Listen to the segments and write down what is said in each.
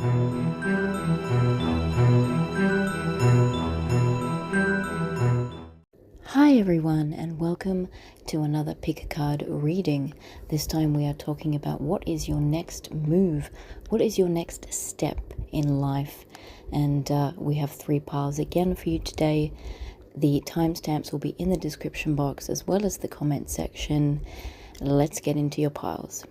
Hi everyone, and welcome to another pick a card reading. This time we are talking about what is your next move, what is your next step in life, and we have 3 piles again for you today. The timestamps will be in the description box as well as the comment section. Let's get into your piles.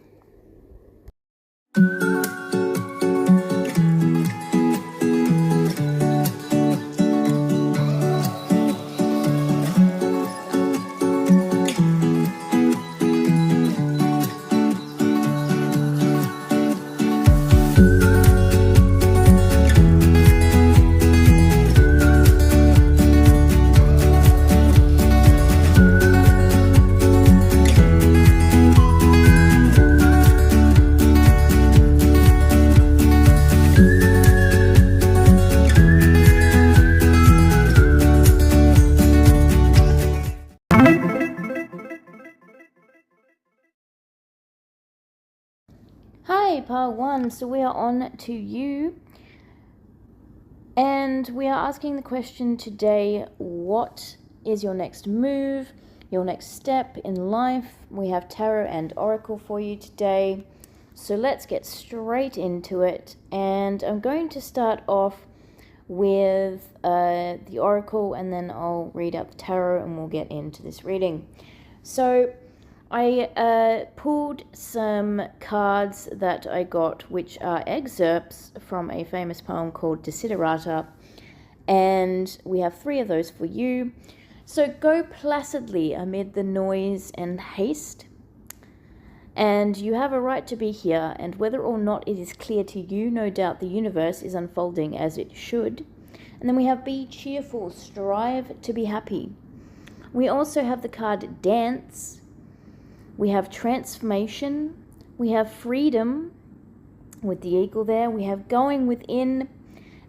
Hi, pile 1. So we are on to you. And we are asking the question today, what is your next move, your next step in life? We have tarot and oracle for you today. So let's get straight into it. And I'm going to start off with the oracle, and then I'll read out the tarot and we'll get into this reading. So I pulled some cards that I got, which are excerpts from a famous poem called Desiderata, and we have 3 of those for you. So go placidly amid the noise and haste, and you have a right to be here, and whether or not it is clear to you, no doubt the universe is unfolding as it should. And then we have be cheerful, strive to be happy. We also have the card Dance. We have transformation, we have freedom with the eagle there, we have going within,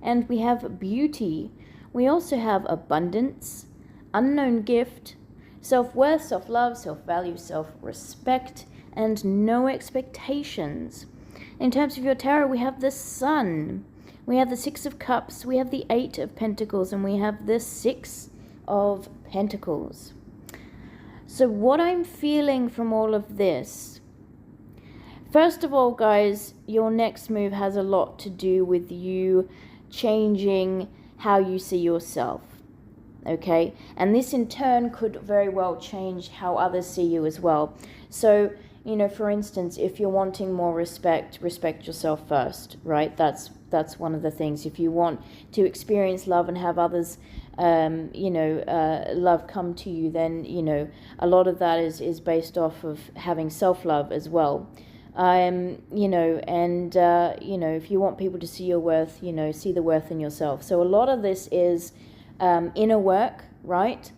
and we have beauty. We also have abundance, unknown gift, self-worth, self-love, self-value, self-respect, and no expectations. In terms of your tarot, we have the Sun, we have the 6 of Cups, we have the 8 of Pentacles, and we have the 6 of Pentacles. So what I'm feeling from all of this, first of all, guys, your next move has a lot to do with you changing how you see yourself, okay? And this in turn could very well change how others see you as well. So, you know, for instance, if you're wanting more respect, respect yourself first, right? That's one of the things. If you want to experience love and have others love come to you, then, you know, a lot of that is based off of having self-love as well. If you want people to see your worth, you know, see the worth in yourself. So a lot of this is inner work, right,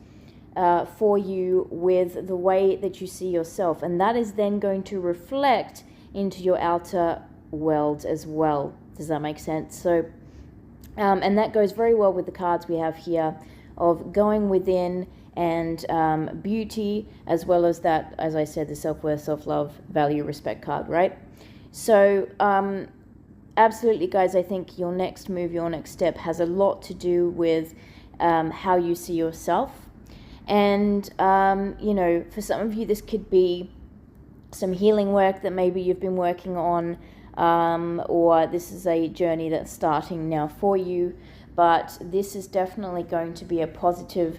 for you with the way that you see yourself. And that is then going to reflect into your outer world as well. Does that make sense? So and that goes very well with the cards we have here of going within and beauty, as well as that, as I said, the self-worth, self-love, value, respect card, right? So absolutely, guys, I think your next move, your next step has a lot to do with how you see yourself. And, for some of you, this could be some healing work that maybe you've been working on, or this is a journey that's starting now for you, but this is definitely going to be a positive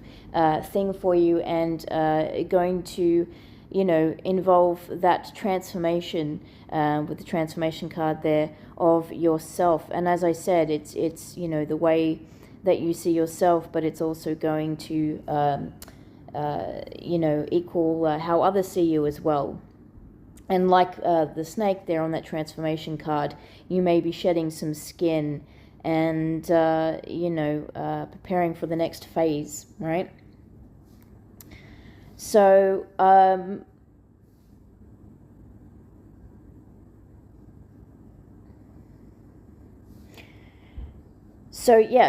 thing for you, and going to, involve that transformation with the transformation card there of yourself. And as I said, it's the way that you see yourself, but it's also going to equal how others see you as well. And like the snake there on that transformation card, you may be shedding some skin and, preparing for the next phase, right? So,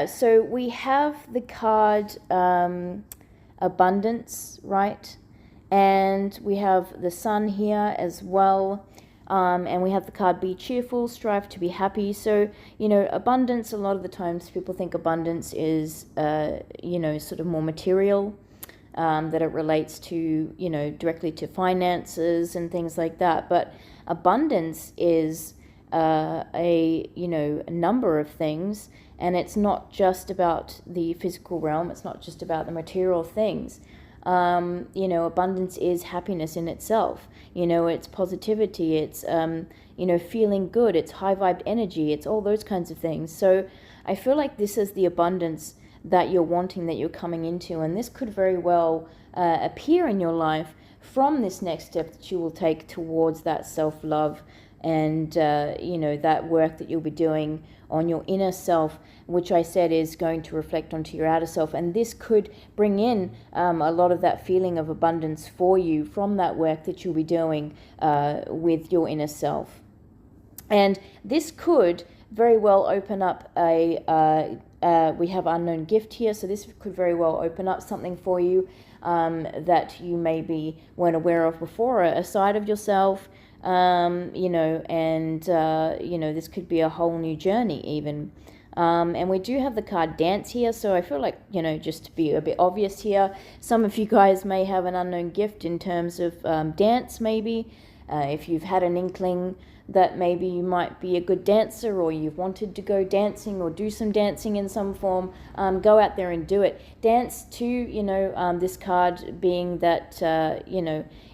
so we have the card abundance, right? And we have the sun here as well. And we have the card be cheerful, strive to be happy. So, abundance, a lot of the times people think abundance is, sort of more material, that it relates to, directly to finances and things like that. But abundance is a number of things, and it's not just about the physical realm. It's not just about the material things. Abundance is happiness in itself. It's positivity, it's, feeling good, it's high vibed energy, it's all those kinds of things. So I feel like this is the abundance that you're wanting, that you're coming into, and this could very well appear in your life from this next step that you will take towards that self-love and, that work that you'll be doing on your inner self, which I said is going to reflect onto your outer self. And this could bring in a lot of that feeling of abundance for you from that work that you'll be doing with your inner self. And this could very well open up we have unknown gift here, so this could very well open up something for you that you maybe weren't aware of before, a side of yourself, this could be a whole new journey even. And we do have the card dance here, so I feel like, just to be a bit obvious here, some of you guys may have an unknown gift in terms of dance maybe. If you've had an inkling that maybe you might be a good dancer, or you've wanted to go dancing or do some dancing in some form, go out there and do it. Dance too, this card being that,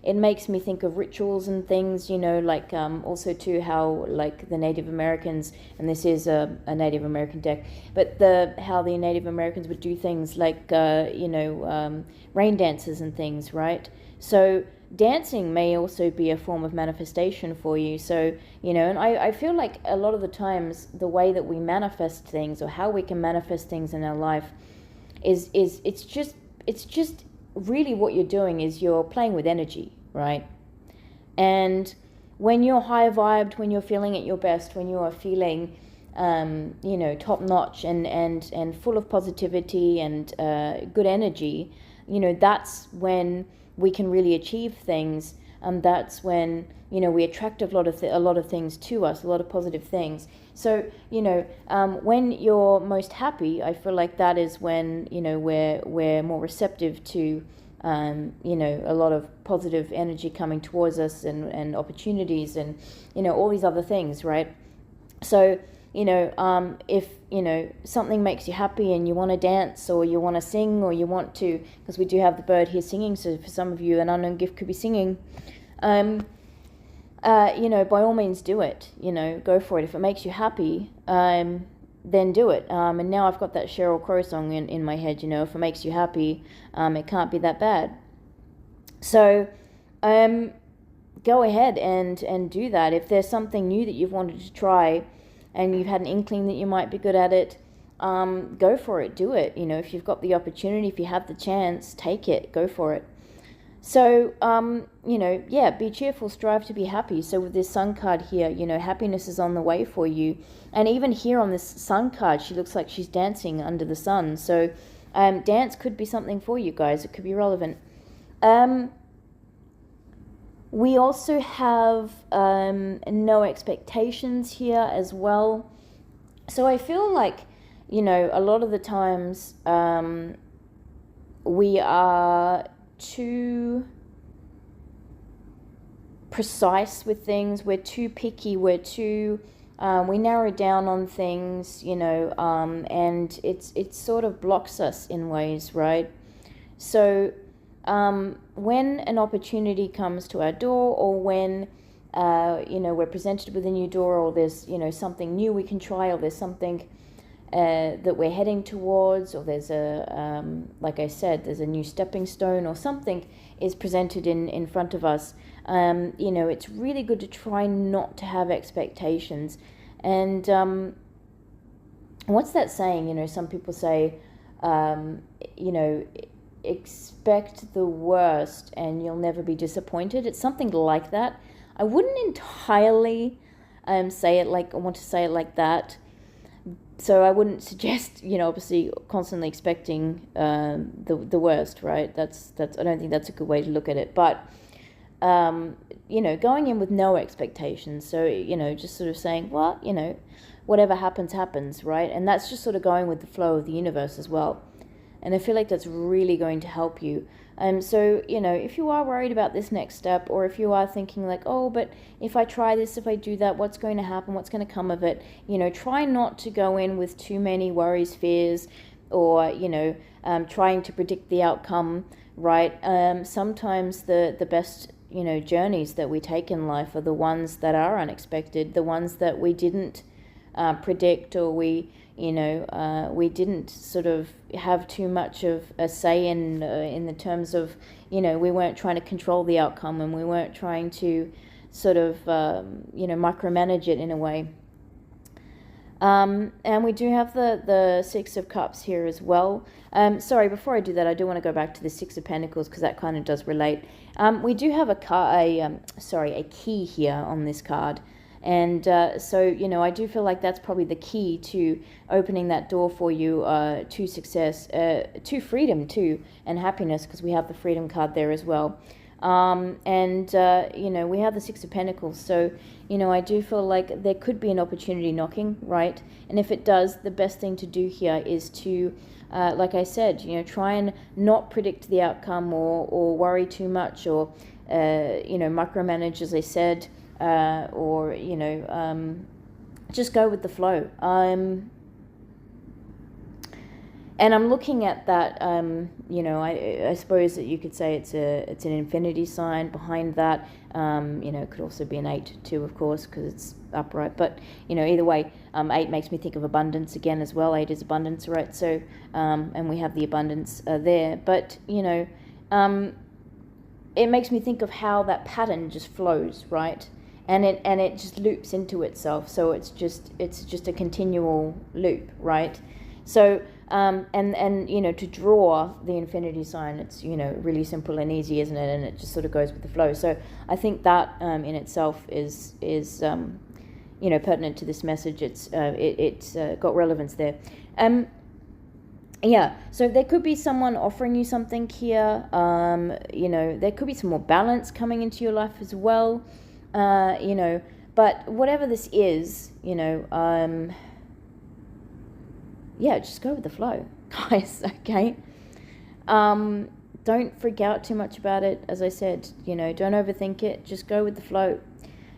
it makes me think of rituals and things, like also too how like the Native Americans, and this is a Native American deck, but how the Native Americans would do things like, rain dances and things, right? So dancing may also be a form of manifestation for you. So, and I feel like a lot of the times the way that we manifest things, or how we can manifest things in our life is it's just really what you're doing is you're playing with energy, right? And when you're high vibed, when you're feeling at your best, when you are feeling top notch and full of positivity and good energy, that's when we can really achieve things. That's when we attract a lot of things to us, a lot of positive things. So when you're most happy, I feel like that is when we're more receptive to a lot of positive energy coming towards us and opportunities and all these other things, right? So if something makes you happy and you want to dance, or you want to sing, or you want to, because we do have the bird here singing, so for some of you an unknown gift could be singing, by all means do it, go for it. If it makes you happy, then do it. And now I've got that Sheryl Crow song in my head, if it makes you happy, it can't be that bad. So go ahead and do that. If there's something new that you've wanted to try, and you've had an inkling that you might be good at it, go for it, do it. If you've got the opportunity, if you have the chance, take it, go for it. So, be cheerful, strive to be happy. So with this sun card here, happiness is on the way for you. And even here on this sun card, she looks like she's dancing under the sun. So dance could be something for you guys. It could be relevant. We also have no expectations here as well. So I feel like, a lot of the times we are too precise with things. We're too picky. We're too, we narrow down on things, and it sort of blocks us in ways, right? So when an opportunity comes to our door, or when we're presented with a new door, or there's something new we can try, or there's something that we're heading towards, or there's like I said, there's a new stepping stone, or something is presented in front of us, it's really good to try not to have expectations. And what's that saying? Some people say, expect the worst and you'll never be disappointed. It's something like that. I wouldn't entirely want to say it like that. So I wouldn't suggest, obviously constantly expecting the worst, right? That's I don't think that's a good way to look at it. But going in with no expectations. So, just sort of saying, well, whatever happens, happens, right? And that's just sort of going with the flow of the universe as well. And I feel like that's really going to help you. So, if you are worried about this next step, or if you are thinking like, oh, but if I try this, if I do that, what's going to happen? What's going to come of it? Try not to go in with too many worries, fears, or, trying to predict the outcome, right? Sometimes the best, journeys that we take in life are the ones that are unexpected, the ones that we didn't predict, or we didn't sort of have too much of a say in the terms of, we weren't trying to control the outcome, and we weren't trying to sort of, micromanage it in a way. And we do have the Six of Cups here as well. Sorry, before I do that, I do want to go back to the Six of Pentacles, because that kind of does relate. We do have a key here on this card. And so, I do feel like that's probably the key to opening that door for you to success, to freedom too, and happiness, because we have the Freedom card there as well. And we have the Six of Pentacles. So, I do feel like there could be an opportunity knocking, right? And if it does, the best thing to do here is to, like I said, try and not predict the outcome, or worry too much, or, micromanage, as I said. Or just go with the flow. And I'm looking at that. I suppose that you could say it's an infinity sign behind that. It could also be an 8 too, of course, because it's upright. But either way, 8 makes me think of abundance again as well. 8 is abundance, right? So, and we have the abundance there. But it makes me think of how that pattern just flows, right? And it just loops into itself, so it's just a continual loop, right? So to draw the infinity sign, it's really simple and easy, isn't it? And it just sort of goes with the flow. So I think that in itself is pertinent to this message. It's got relevance there. So there could be someone offering you something here. There could be some more balance coming into your life as well. But whatever this is, just go with the flow, guys, okay? Don't freak out too much about it. As I said, don't overthink it, just go with the flow.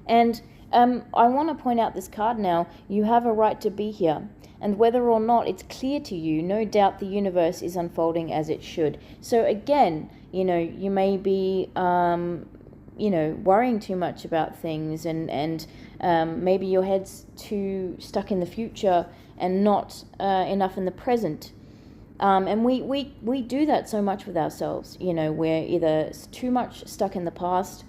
And I want to point out this card now. You have a right to be here. And whether or not it's clear to you, no doubt the universe is unfolding as it should. So again, you may be worrying too much about things, and maybe your head's too stuck in the future and not enough in the present. And we do that so much with ourselves. We're either too much stuck in the past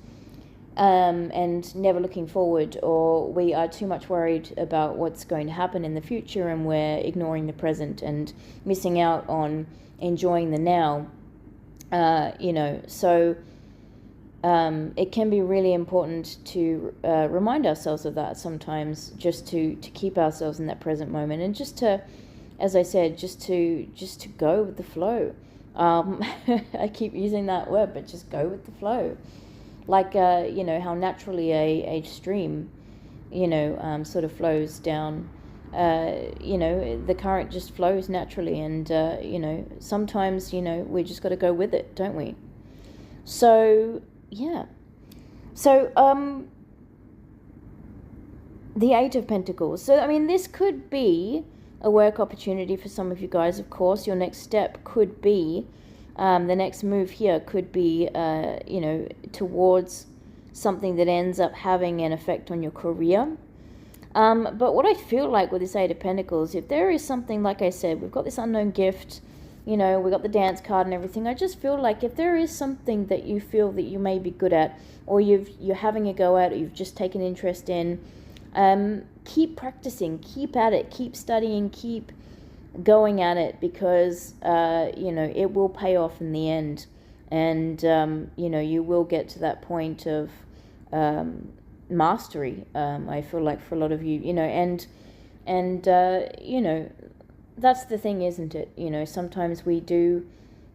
and never looking forward, or we are too much worried about what's going to happen in the future, and we're ignoring the present and missing out on enjoying the now. So it can be really important to remind ourselves of that sometimes, just to keep ourselves in that present moment, and just to, as I said, just to go with the flow. I keep using that word, but just go with the flow. Like, how naturally a stream, sort of flows down. The current just flows naturally, and, sometimes, we just got to go with it, don't we? So, yeah. So, the Eight of Pentacles. So, this could be a work opportunity for some of you guys, of course. Your next step could be, the next move here could be, towards something that ends up having an effect on your career. But what I feel like with this Eight of Pentacles, if there is something, like I said, we've got this unknown gift, we've got the dance card and everything. I just feel like if there is something that you feel that you may be good at, or you're having a go at, or you've just taken interest in, keep practicing, keep at it, keep studying, keep going at it, because it will pay off in the end, and you will get to that point of mastery. I feel like for a lot of you, and that's the thing, isn't it? Sometimes we do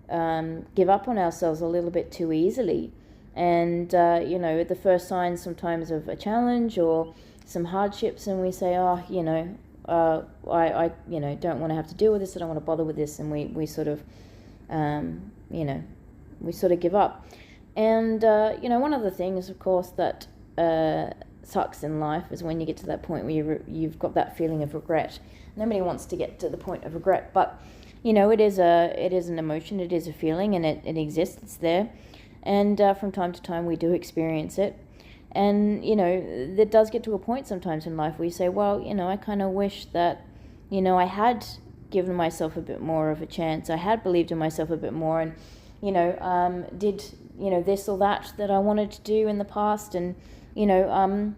give up on ourselves a little bit too easily, And, the first signs sometimes of a challenge or some hardships, and we say, I don't want to have to deal with this, I don't want to bother with this, and we sort of, we sort of give up. And, one of the things, of course, that sucks in life is when you get to that point where you've got that feeling of regret. Nobody wants to get to the point of regret, but, it is an emotion, it is a feeling, and it exists, it's there. And from time to time we do experience it. And, it does get to a point sometimes in life where you say, well, I kind of wish that, I had given myself a bit more of a chance. I had believed in myself a bit more and, did, this or that I wanted to do in the past. And, and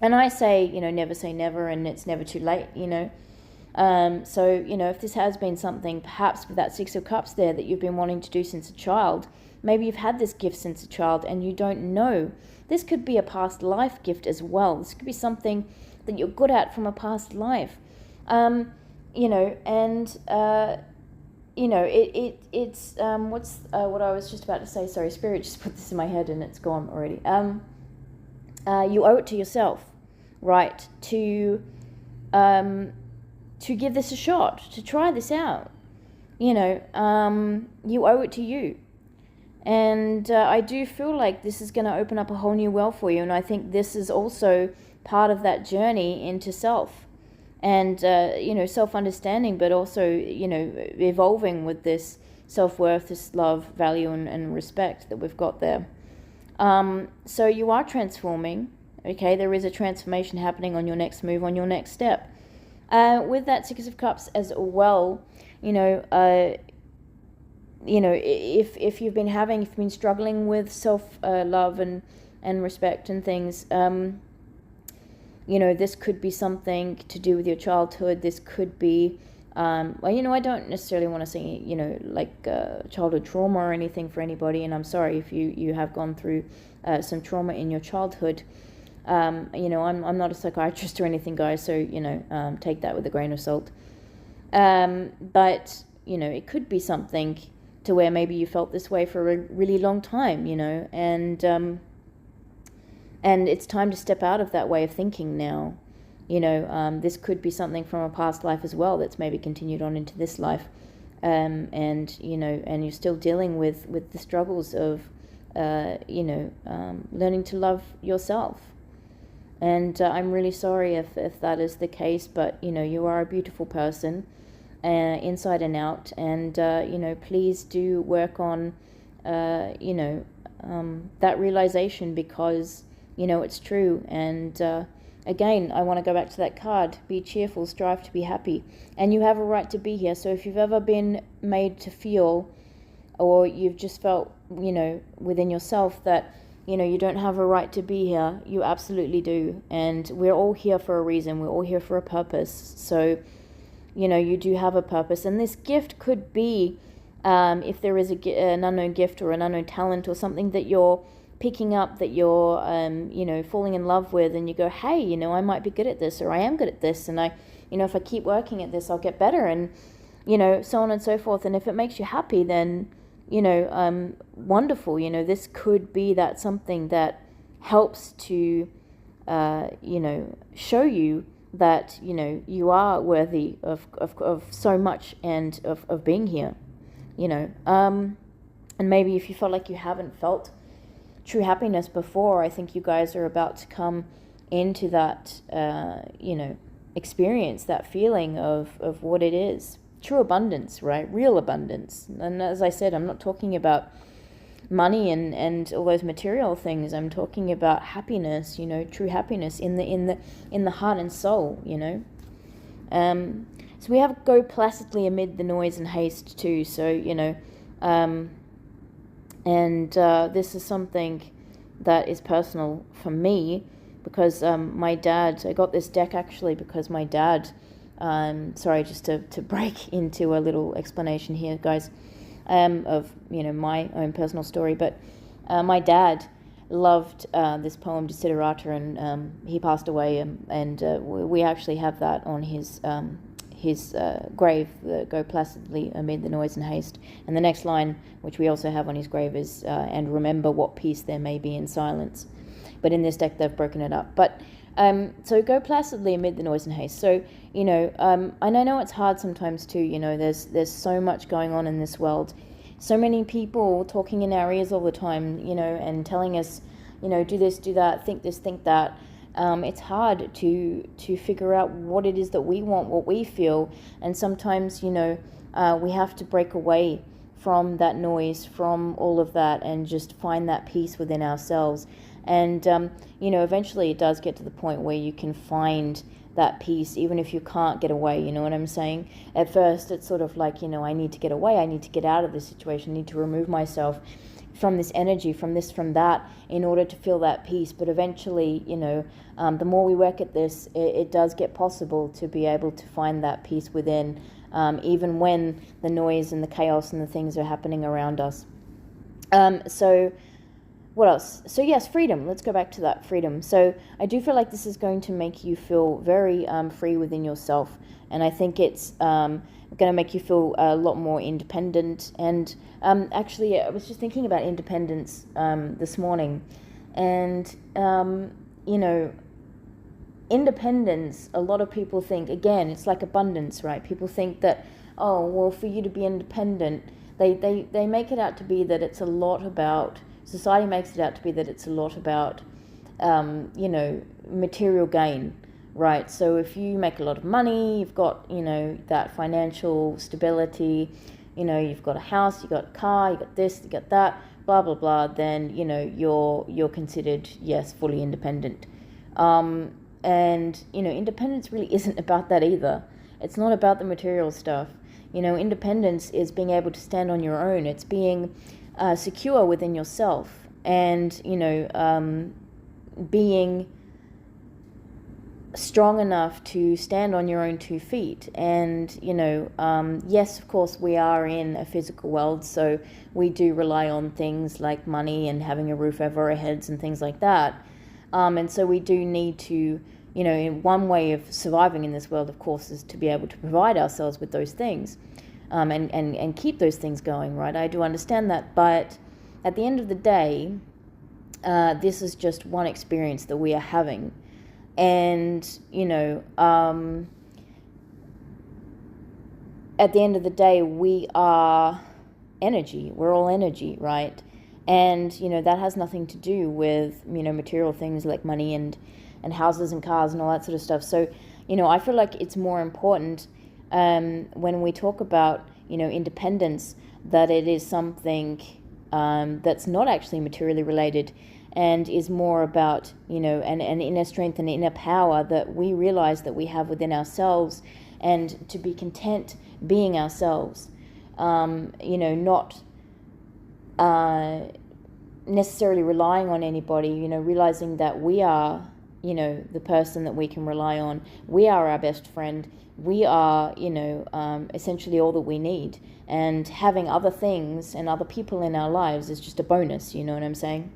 I say, never say never, and it's never too late, So, if this has been something, perhaps with that Six of Cups there, that you've been wanting to do since a child, maybe you've had this gift since a child and you don't know. This could be a past life gift as well. This could be something that you're good at from a past life. It's what I was just about to say. Sorry, Spirit just put this in my head and it's gone already. You owe it to yourself, right, to give this a shot, to try this out. You owe it to you. And I do feel like this is going to open up a whole new well for you. And I think this is also part of that journey into self and, self-understanding, but also, evolving with this self-worth, this love, value, and respect that we've got there. So you are transforming, okay? There is a transformation happening on your next move, on your next step. With that Six of Cups as well, if you've been struggling with self-love and respect and things, this could be something to do with your childhood. This could be, I don't necessarily want to say, childhood trauma or anything for anybody, and I'm sorry if you have gone through some trauma in your childhood. I'm not a psychiatrist or anything, guys, so, take that with a grain of salt. But, it could be something to where maybe you felt this way for a really long time, and it's time to step out of that way of thinking now. This could be something from a past life as well that's maybe continued on into this life, and you're still dealing with the struggles of, learning to love yourself. And I'm really sorry if that is the case, but, you are a beautiful person, inside and out, and please do work on that realization, because it's true. And again, I want to go back to that card: be cheerful, strive to be happy, and you have a right to be here. So if you've ever been made to feel, or you've just felt within yourself that you don't have a right to be here, you absolutely do. And we're all here for a reason, we're all here for a purpose. So you do have a purpose, and this gift could be, if there is an unknown gift or an unknown talent or something that you're picking up, that you're, falling in love with, and you go, hey, I might be good at this, or I am good at this, and if I keep working at this, I'll get better, and, so on and so forth. And if it makes you happy, then, wonderful. This could be that something that helps to, show you that you are worthy of so much, and of being here, and maybe if you felt like you haven't felt true happiness before, I think you guys are about to come into that experience, that feeling of what it is, true abundance, right? Real abundance. And as I said, I'm not talking about money and all those material things. I'm talking about happiness, true happiness in the heart and soul, So we have go placidly amid the noise and haste too. So, this is something that is personal for me, because my dad, I got this deck actually because my dad, sorry, just to break into a little explanation here, guys, of my own personal story, but my dad loved this poem Desiderata, and he passed away, and we actually have that on his his grave, go placidly amid the noise and haste. And the next line, which we also have on his grave, is and remember what peace there may be in silence. But in this deck they've broken it up. But so go placidly amid the noise and haste. So, you know, and I know it's hard sometimes too, you know, there's so much going on in this world. So many people talking in our ears all the time, you know, and telling us, you know, do this, do that, think this, think that. It's hard to figure out what it is that we want, what we feel. And sometimes, you know, we have to break away from that noise, from all of that, and just find that peace within ourselves. And, you know, eventually it does get to the point where you can find that peace, even if you can't get away, you know what I'm saying? At first, it's sort of like, you know, I need to get away, I need to get out of this situation, I need to remove myself from this energy, from this, from that, in order to feel that peace. But eventually, you know, the more we work at this, it does get possible to be able to find that peace within, even when the noise and the chaos and the things are happening around us. So what else? So yes, freedom. Let's go back to that freedom. So I do feel like this is going to make you feel very free within yourself. And I think it's going to make you feel a lot more independent. And actually, I was just thinking about independence this morning. And, you know, independence, a lot of people think, again, it's like abundance, right? People think that, oh, well, for you to be independent, they make it out to be that it's a lot about, society makes it out to be that it's a lot about, you know, material gain, right? So if you make a lot of money, you've got, you know, that financial stability, you know, you've got a house, you've got a car, you got this, you got that, blah, blah, blah, then, you know, you're considered, yes, fully independent. And, you know, independence really isn't about that either. It's not about the material stuff. You know, independence is being able to stand on your own. It's being secure within yourself, and, you know, being strong enough to stand on your own 2 feet. And, you know, yes, of course, we are in a physical world, so we do rely on things like money and having a roof over our heads and things like that. And so we do need to, you know, in one way of surviving in this world, of course, is to be able to provide ourselves with those things, and keep those things going, right? I do understand that, but at the end of the day, this is just one experience that we are having. And, you know, at the end of the day, we are energy. We're all energy, right? And, you know, that has nothing to do with, you know, material things like money and houses and cars and all that sort of stuff. So, you know, I feel like it's more important when we talk about, you know, independence, that it is something that's not actually materially related, and is more about, you know, an inner strength and inner power that we realize that we have within ourselves, and to be content being ourselves, you know, not necessarily relying on anybody, you know, realizing that we are, you know, the person that we can rely on. We are our best friend. We are, you know, essentially all that we need. And having other things and other people in our lives is just a bonus, you know what I'm saying?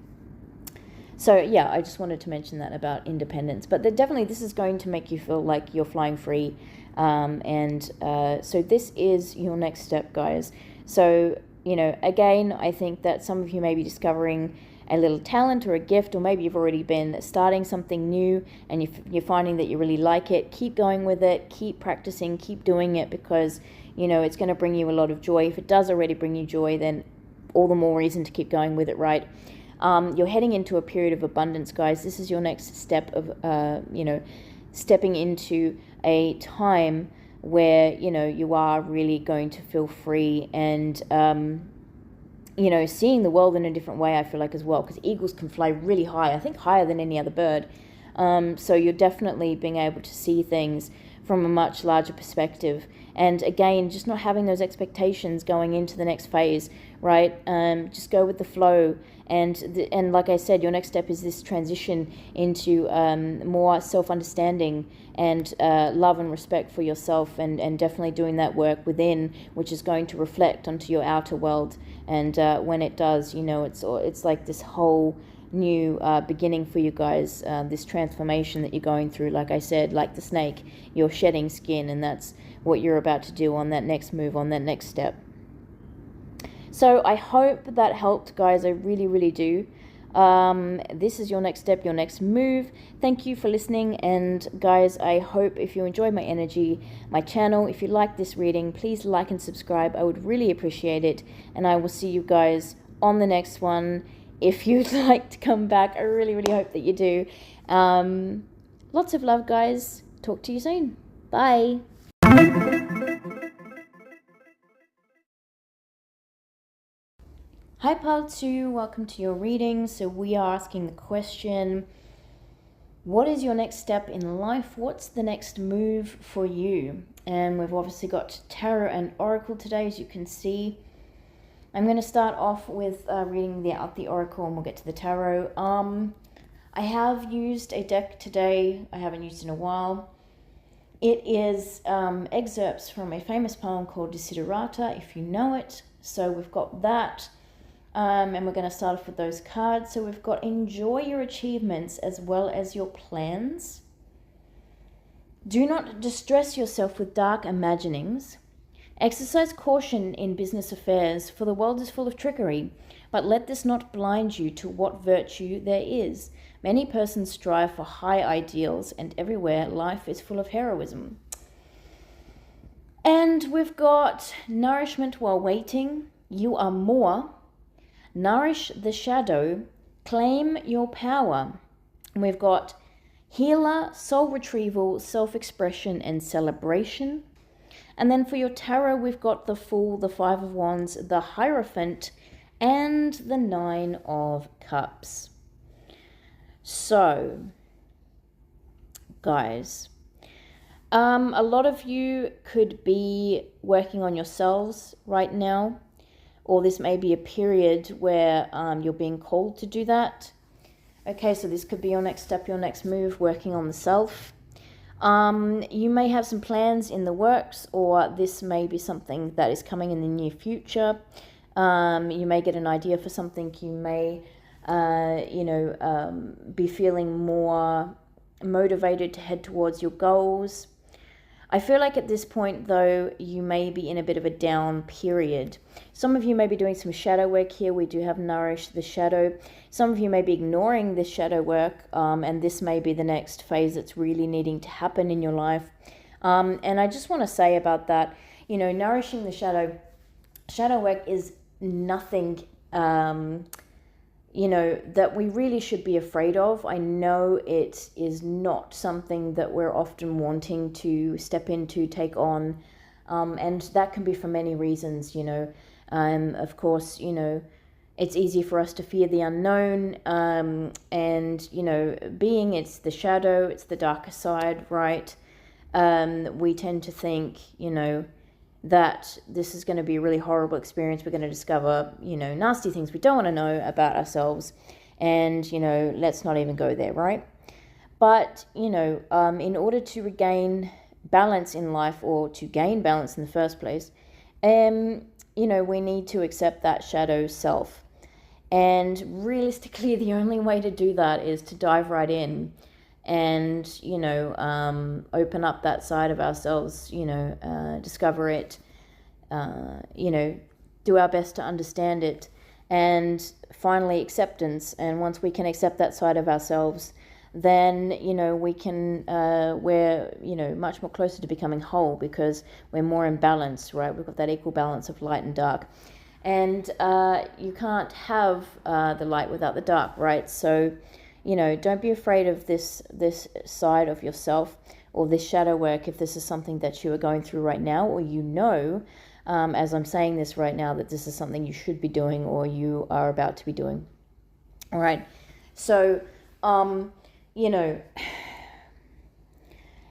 So, yeah, I just wanted to mention that about independence. But definitely this is going to make you feel like you're flying free. So this is your next step, guys. So, you know, again, I think that some of you may be discovering a little talent or a gift, or maybe you've already been starting something new and you're finding that you really like it. Keep going with it, keep practicing, keep doing it, because, you know, it's going to bring you a lot of joy. If it does already bring you joy, then all the more reason to keep going with it, right? You're heading into a period of abundance, guys. This is your next step of, you know, stepping into a time where, you know, you are really going to feel free and, you know, seeing the world in a different way, I feel like, as well, because eagles can fly really high, I think higher than any other bird. So you're definitely being able to see things from a much larger perspective. And again, just not having those expectations going into the next phase, right? Just go with the flow. And like I said, your next step is this transition into more self-understanding and love and respect for yourself, and definitely doing that work within, which is going to reflect onto your outer world. And when it does, you know, it's like this whole new beginning for you guys, this transformation that you're going through. Like I said, like the snake, you're shedding skin, and that's what you're about to do on that next move, on that next step. So I hope that helped, guys. I really, really do. This is your next step, your next move. Thank you for listening, and guys, I hope if you enjoyed my energy, my channel, if you like this reading, please like and subscribe. I would really appreciate it, and I will see you guys on the next one. If you'd like to come back, I really, really hope that you do. Lots of love, guys. Talk to you soon. Bye. Hi, Pile 2. Welcome to your reading. So we are asking the question, what is your next step in life? What's the next move for you? And we've obviously got Tarot and Oracle today, as you can see. I'm going to start off with reading out the Oracle, and we'll get to the Tarot. I have used a deck today. I haven't used in a while. It is excerpts from a famous poem called Desiderata, if you know it. So we've got that, and we're going to start off with those cards. So we've got enjoy your achievements as well as your plans. Do not distress yourself with dark imaginings. Exercise caution in business affairs, for the world is full of trickery, but let this not blind you to what virtue there is. Many persons strive for high ideals, and everywhere life is full of heroism. And we've got nourishment while waiting. You are more. Nourish the shadow. Claim your power. And we've got healer, soul retrieval, self-expression, and celebration. And then for your tarot, we've got the Fool, the Five of Wands, the Hierophant, and the Nine of Cups. So, guys, a lot of you could be working on yourselves right now, or this may be a period where you're being called to do that. Okay, so this could be your next step, your next move, working on the self. You may have some plans in the works, or this may be something that is coming in the near future. You may get an idea for something. You may, be feeling more motivated to head towards your goals. I feel like at this point, though, you may be in a bit of a down period. Some of you may be doing some shadow work here. We do have Nourish the Shadow. Some of you may be ignoring this shadow work, and this may be the next phase that's really needing to happen in your life. And I just want to say about that, nourishing the shadow work is nothing that we really should be afraid of. I know it is not something that we're often wanting to step into, take on, and that can be for many reasons, of course, it's easy for us to fear the unknown, and, being it's the shadow, it's the darker side, right? We tend to think, that this is going to be a really horrible experience. We're going to discover, nasty things we don't want to know about ourselves. And, let's not even go there, right? But, in order to regain balance in life, or to gain balance in the first place, we need to accept that shadow self. And realistically, the only way to do that is to dive right in and, open up that side of ourselves, discover it, do our best to understand it, and finally acceptance. And once we can accept that side of ourselves, then, we can, we're, much more closer to becoming whole, because we're more in balance, right? We've got that equal balance of light and dark. And you can't have the light without the dark, right? So, don't be afraid of this side of yourself, or this shadow work, if this is something that you are going through right now, or as I'm saying this right now, that this is something you should be doing, or you are about to be doing. All right. So,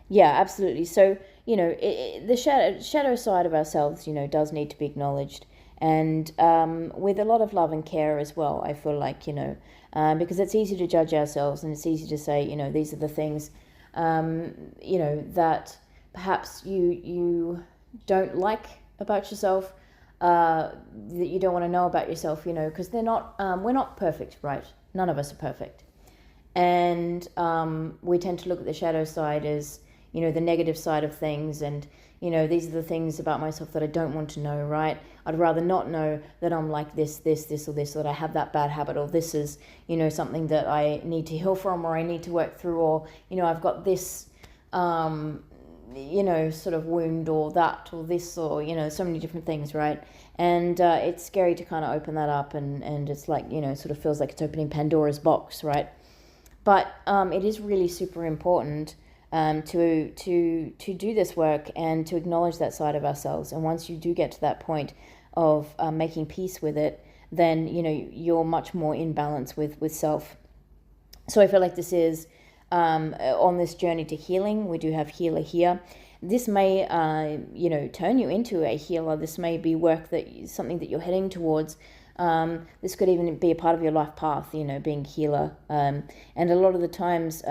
yeah, absolutely. So, the shadow side of ourselves, does need to be acknowledged. And with a lot of love and care as well, I feel like, because it's easy to judge ourselves, and it's easy to say, these are the things, that perhaps you don't like about yourself, that you don't want to know about yourself, because they're not, we're not perfect, right? None of us are perfect. And we tend to look at the shadow side as, you know, the negative side of things. And, you know, these are the things about myself that I don't want to know, right? I'd rather not know that I'm like this, or that I have that bad habit, or this is, you know, something that I need to heal from, or I need to work through, or, you know, I've got this, you know, sort of wound, or that, or this, or, you know, so many different things, right? And it's scary to kind of open that up, and it's like, you know, sort of feels like it's opening Pandora's box, right? But it is really super important to do this work and to acknowledge that side of ourselves. And once you do get to that point of making peace with it, then, you know, you're much more in balance with self. So I feel like this is on this journey to healing. We do have healer here. This may, you know, turn you into a healer. This may be work something that you're heading towards. This could even be a part of your life path, you know, being healer. And a lot of the times,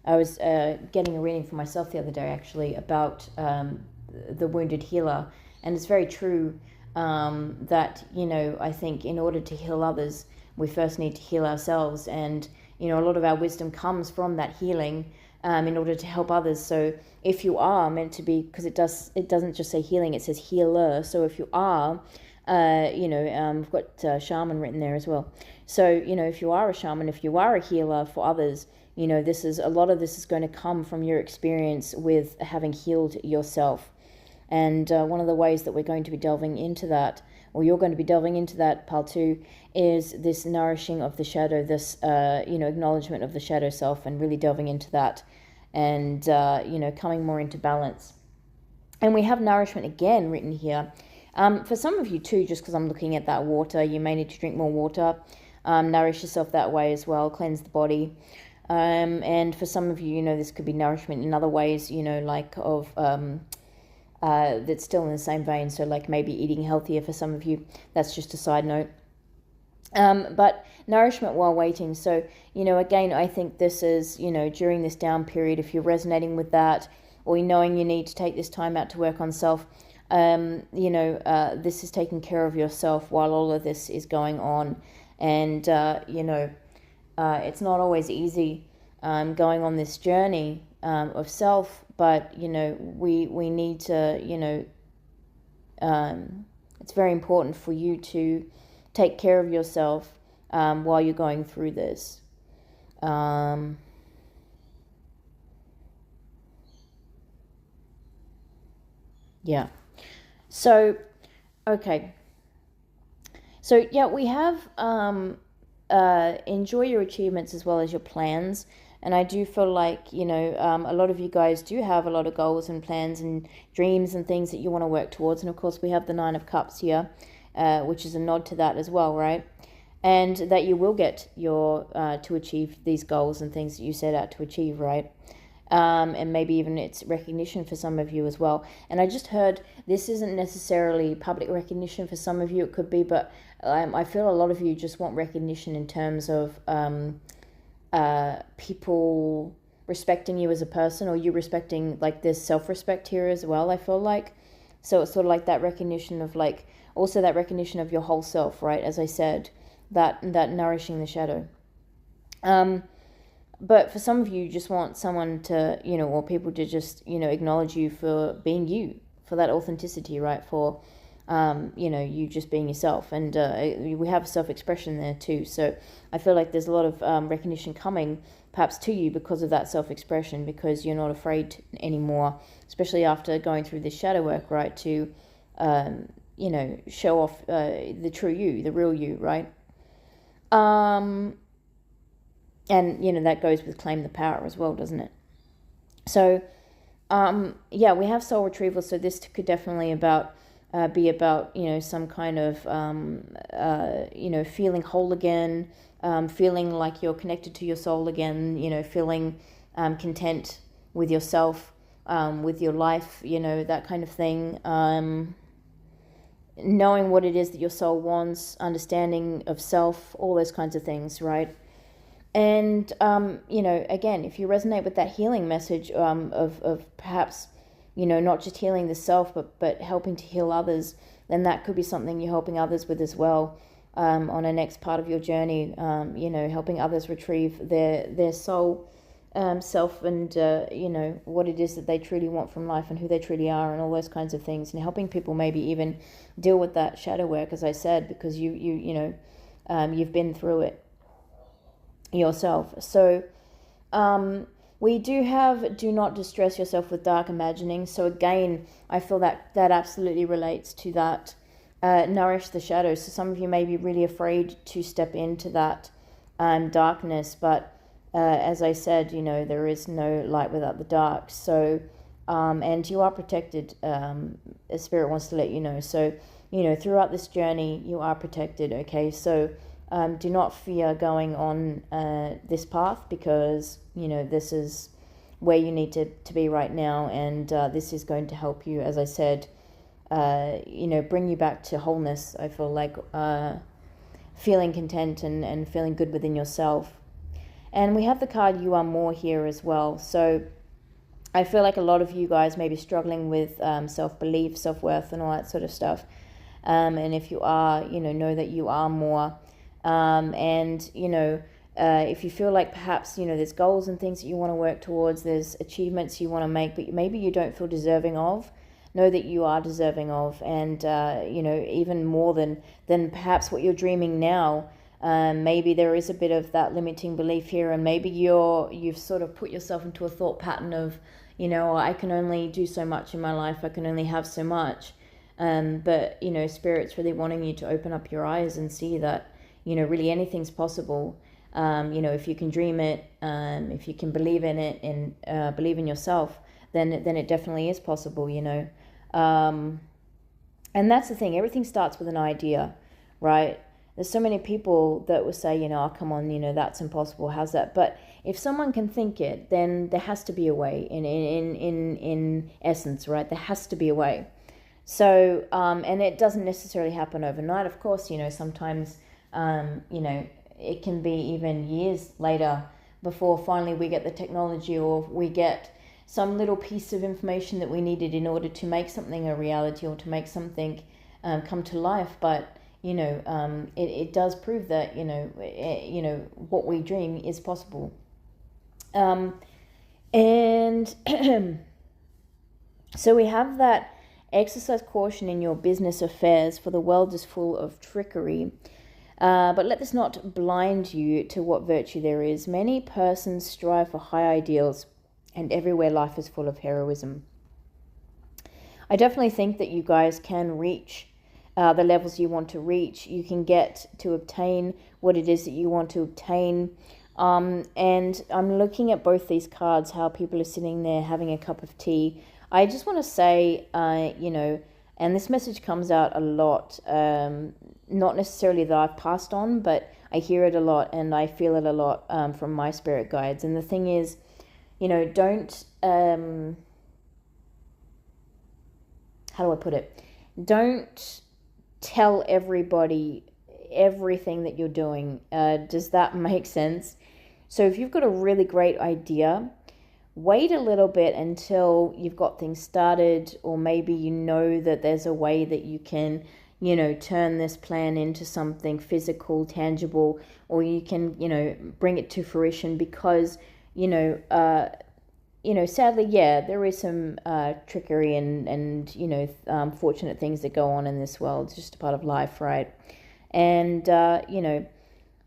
I was getting a reading for myself the other day, actually, about the wounded healer. And it's very true that, you know, I think in order to heal others, we first need to heal ourselves. And, you know, a lot of our wisdom comes from that healing in order to help others. So if you are meant to be, because it doesn't just say healing, it says healer. So if you are, you know, we've got shaman written there as well. So, you know, if you are a shaman, if you are a healer for others, you know, a lot of this is going to come from your experience with having healed yourself. And one of the ways that we're going to be delving into that, or you're going to be delving into that, Pal 2, is this nourishing of the shadow, this, you know, acknowledgement of the shadow self, and really delving into that, and, you know, coming more into balance. And we have nourishment again written here. For some of you too, just because I'm looking at that water, you may need to drink more water, nourish yourself that way as well, cleanse the body. And for some of you, you know, this could be nourishment in other ways, you know, like of, that's still in the same vein. So like maybe eating healthier for some of you. That's just a side note. But nourishment while waiting. So, you know, again, I think this is, you know, during this down period, if you're resonating with that, or you knowing you need to take this time out to work on self, you know, this is taking care of yourself while all of this is going on. And, you know, it's not always easy going on this journey of self, but, you know, we need to, you know, it's very important for you to take care of yourself while you're going through this. Yeah. So, okay. So, yeah, we have enjoy your achievements as well as your plans. And I do feel like, you know, a lot of you guys do have a lot of goals and plans and dreams and things that you want to work towards. And, of course, we have the 9 of Cups here, which is a nod to that as well, right? And that you will get your to achieve these goals and things that you set out to achieve, right? And maybe even it's recognition for some of you as well. And I just heard this isn't necessarily public recognition for some of you, it could be, but I feel a lot of you just want recognition in terms of people respecting you as a person, or you respecting, like, there's self-respect here as well, I feel like. So it's sort of like that recognition of, like, also that recognition of your whole self, right? As I said, that nourishing the shadow. But for some of you just want someone to, you know, or people to just, you know, acknowledge you for being you, for that authenticity, right? For, you know, you just being yourself. And we have self-expression there too. So I feel like there's a lot of recognition coming perhaps to you because of that self-expression, because you're not afraid anymore, especially after going through this shadow work, right? To, you know, show off the true you, the real you, right? And, you know, that goes with claim the power as well, doesn't it? So, yeah, we have soul retrieval. So this could definitely be about, you know, some kind of, you know, feeling whole again, feeling like you're connected to your soul again, you know, feeling content with yourself, with your life, you know, that kind of thing. Knowing what it is that your soul wants, understanding of self, all those kinds of things, right? And, you know, again, if you resonate with that healing message of perhaps, you know, not just healing the self, but helping to heal others, then that could be something you're helping others with as well. on a next part of your journey, helping others retrieve their soul self, and what it is that they truly want from life and who they truly are, and all those kinds of things, and helping people maybe even deal with that shadow work, as I said, because you've been through it yourself. So we do not distress yourself with dark imaginings. So again, I feel that absolutely relates to that. Nourish the shadows. So some of you may be really afraid to step into that darkness, but as I said, there is no light without the dark. So and you are protected. Spirit wants to let you know. So throughout this journey, you are protected. Okay, so do not fear going on this path, because this is where you need to be right now, and this is going to help you, as I said, bring you back to wholeness. I feel like feeling content and feeling good within yourself. And we have the card You Are More here as well. So I feel like a lot of you guys may be struggling with self-belief, self-worth, and all that sort of stuff. And if you are, know that you are more. If you feel like perhaps, there's goals and things that you want to work towards, there's achievements you want to make, but maybe you don't feel deserving of, know that you are deserving of, and, even more than perhaps what you're dreaming now. Maybe there is a bit of that limiting belief here, and maybe you've sort of put yourself into a thought pattern of, I can only do so much in my life, I can only have so much. But Spirit's really wanting you to open up your eyes and see that, really anything's possible. If you can dream it, if you can believe in it, and believe in yourself, then it definitely is possible, And that's the thing, everything starts with an idea, right? There's so many people that will say, oh, come on, that's impossible, how's that? But if someone can think it, then there has to be a way, in essence, right? There has to be a way. So, and it doesn't necessarily happen overnight, of course, sometimes, it can be even years later before finally we get the technology, or we get some little piece of information that we needed in order to make something a reality, or to make something come to life. But it does prove that what we dream is possible. And so we have that: exercise caution in your business affairs, for the world is full of trickery. But let this not blind you to what virtue there is. Many persons strive for high ideals, and everywhere life is full of heroism. I definitely think that you guys can reach the levels you want to reach. You can get to obtain what it is that you want to obtain. And I'm looking at both these cards, how people are sitting there having a cup of tea. I just want to say, and this message comes out a lot, not necessarily that I've passed on, but I hear it a lot and I feel it a lot from my spirit guides. And the thing is, don't, how do I put it? Don't tell everybody everything that you're doing. Does that make sense? So if you've got a really great idea, wait a little bit until you've got things started, or maybe that there's a way that you can, turn this plan into something physical, tangible, or you can, bring it to fruition, because, sadly, there is some trickery and fortunate things that go on in this world. It's just a part of life, right? And,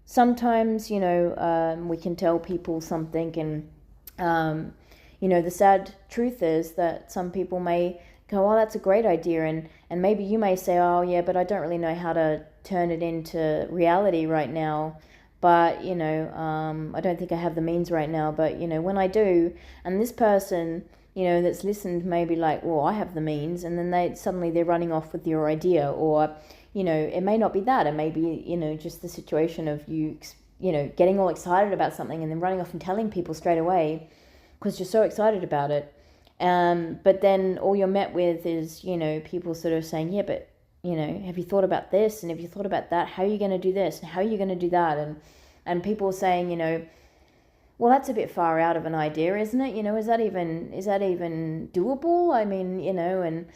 sometimes, we can tell people something, and, the sad truth is that some people may go, oh, that's a great idea. And maybe you may say, oh, yeah, but I don't really know how to turn it into reality right now. But, I don't think I have the means right now. But, when I do, and this person, that's listened may be like, well, I have the means. And then they're running off with your idea. Or, it may not be that. It may be, just the situation of you, getting all excited about something and then running off and telling people straight away because you're so excited about it. But then all you're met with is, people sort of saying, yeah, but, have you thought about this? And have you thought about that? How are you going to do this? And how are you going to do that? And people saying, well, that's a bit far out of an idea, isn't it? Is that even doable? I mean, and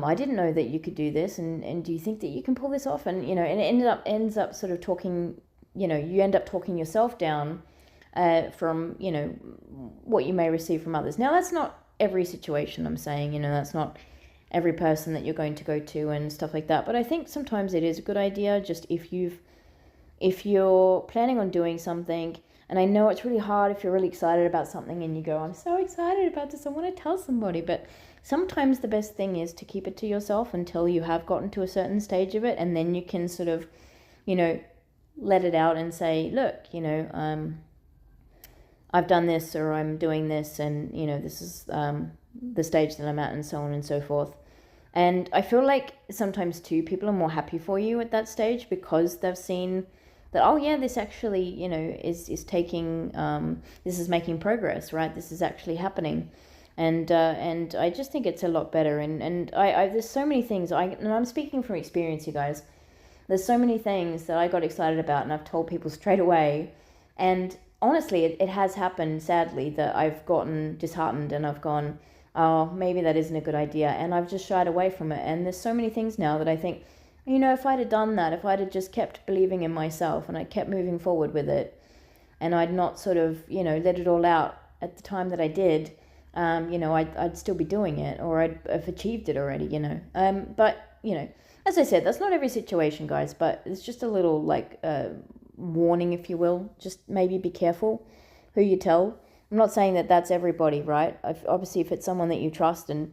I didn't know that you could do this, and do you think that you can pull this off? And and it ends up sort of talking, you end up talking yourself down from what you may receive from others. Now, that's not every situation, I'm saying, that's not every person that you're going to go to and stuff like that. But I think sometimes it is a good idea, just if you're planning on doing something. And I know it's really hard if you're really excited about something and you go, I'm so excited about this, I want to tell somebody. But sometimes the best thing is to keep it to yourself until you have gotten to a certain stage of it. And then you can sort of, let it out and say, look, I've done this, or I'm doing this, and, this is the stage that I'm at, and so on and so forth. And I feel like sometimes too, people are more happy for you at that stage because they've seen that, oh yeah, this actually, is taking, this is making progress, right? This is actually happening. And I just think it's a lot better. And I there's so many things, and I'm speaking from experience, you guys. There's so many things that I got excited about and I've told people straight away. And honestly, it has happened, sadly, that I've gotten disheartened and I've gone, oh, maybe that isn't a good idea. And I've just shied away from it. And there's so many things now that I think, if I'd have done that, if I'd have just kept believing in myself and I kept moving forward with it, and I'd not sort of, let it all out at the time that I did, I'd still be doing it, or I'd have achieved it already, But, as I said, that's not every situation, guys, but it's just a little, warning, if you will. Just maybe be careful who you tell. I'm not saying that that's everybody, right? Obviously, if it's someone that you trust and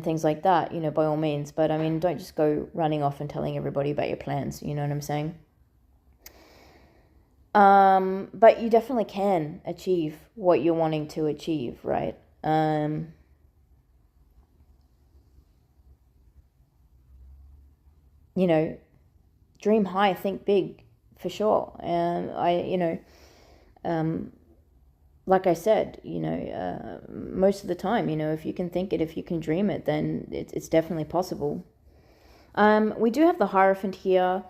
things like that, by all means. But I mean, don't just go running off and telling everybody about your plans. You know what I'm saying? But you definitely can achieve what you're wanting to achieve, right? Dream high, think big, for sure. And like I said, most of the time, if you can think it, if you can dream it, then it's definitely possible. We do have the Hierophant here.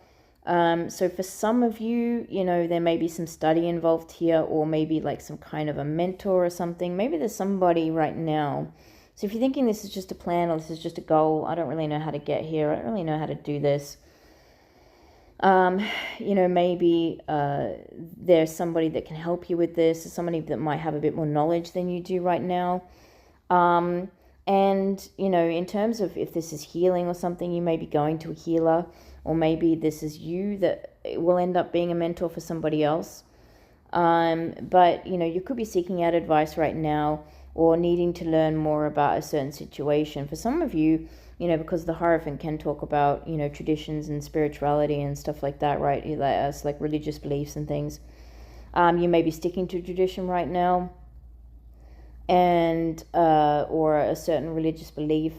So for some of you, there may be some study involved here, or maybe like some kind of a mentor or something. Maybe there's somebody right now. So if you're thinking this is just a plan, or this is just a goal, I don't really know how to get here, I don't really know how to do this. Maybe there's somebody that can help you with this, or somebody that might have a bit more knowledge than you do right now. And, in terms of if this is healing or something, you may be going to a healer, or maybe this is you that will end up being a mentor for somebody else. But, you could be seeking out advice right now, or needing to learn more about a certain situation. For some of you, because the Hierophant can talk about, traditions and spirituality and stuff like that, right? As like religious beliefs and things. You may be sticking to tradition right now, and or a certain religious belief,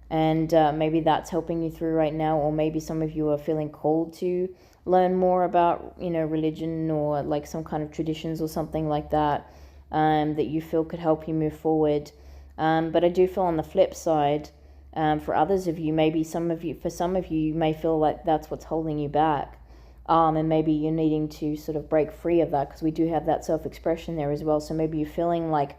and maybe that's helping you through right now. Or maybe some of you are feeling called to learn more about, religion, or like some kind of traditions or something like that, that you feel could help you move forward. But I do feel on the flip side, for others of you, maybe for some of you, you may feel like that's what's holding you back. And maybe you're needing to sort of break free of that, because we do have that self-expression there as well. So maybe you're feeling like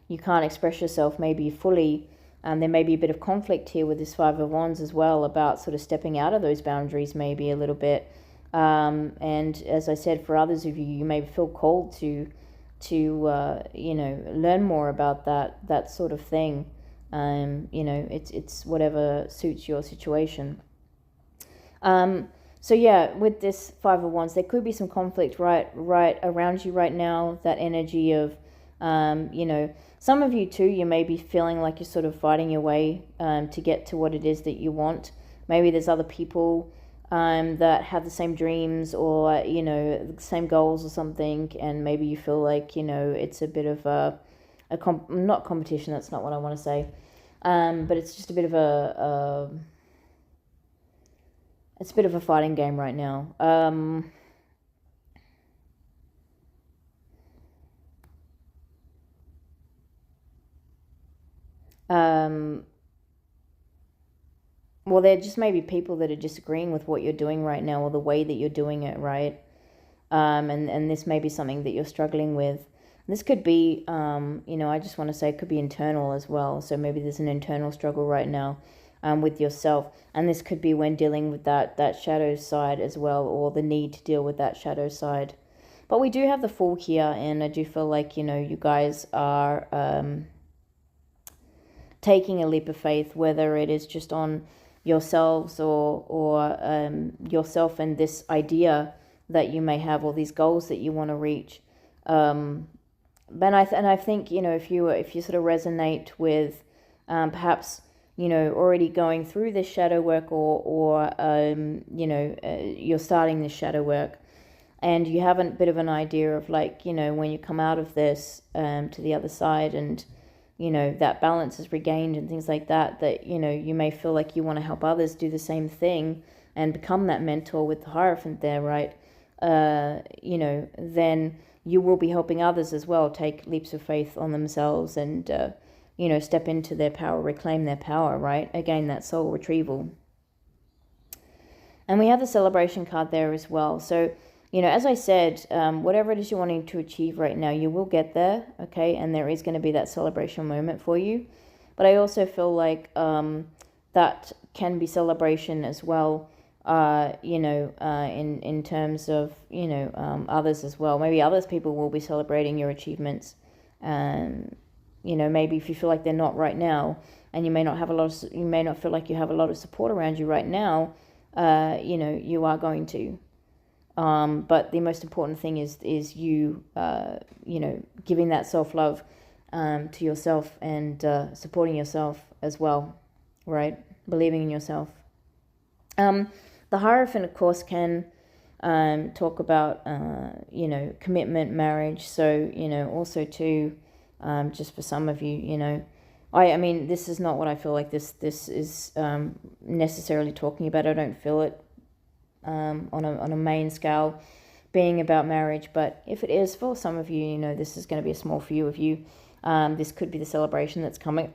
you can't express yourself maybe fully. There may be a bit of conflict here with this Five of Wands as well, about sort of stepping out of those boundaries maybe a little bit. And as I said, for others of you, you may feel called to learn more about that sort of thing. It's whatever suits your situation. So yeah, with this Five of Wands, there could be some conflict right around you right now. That energy of, some of you too, you may be feeling like you're sort of fighting your way to get to what it is that you want. Maybe there's other people that have the same dreams, or the same goals or something, and maybe you feel like it's a bit of not competition. That's not what I want to say. But it's just a bit of a fighting game right now. Well, there just may be people that are disagreeing with what you're doing right now, or the way that you're doing it, right? And this may be something that you're struggling with. This could be, I just want to say it could be internal as well. So maybe there's an internal struggle right now with yourself. And this could be when dealing with that shadow side as well, or the need to deal with that shadow side. But we do have the Fool here, and I do feel like, you guys are taking a leap of faith, whether it is just on yourselves or yourself and this idea that you may have, or these goals that you want to reach. But I think, if you sort of resonate with perhaps, already going through this shadow work, or you're starting this shadow work, and you have a bit of an idea of like, when you come out of this to the other side, and that balance is regained and things like that, you may feel like you want to help others do the same thing and become that mentor with the Hierophant there, right? Then you will be helping others as well take leaps of faith on themselves, and step into their power, reclaim their power, right? Again, that soul retrieval. And we have the celebration card there as well. So, as I said, whatever it is you're wanting to achieve right now, you will get there, okay? And there is going to be that celebration moment for you. But I also feel like that can be celebration as well, in terms of, others as well. Maybe others people will be celebrating your achievements. Maybe if you feel like they're not right now, and you may not feel like you have a lot of support around you right now, you are going to. But the most important thing is you, giving that self-love to yourself, and supporting yourself as well, right? Believing in yourself. The Hierophant, of course, can talk about, commitment, marriage. So, also too, just for some of you, I mean, this is not what I feel like this is necessarily talking about. I don't feel it on a main scale being about marriage. But if it is for some of you, this is going to be a small few of you. This could be the celebration that's coming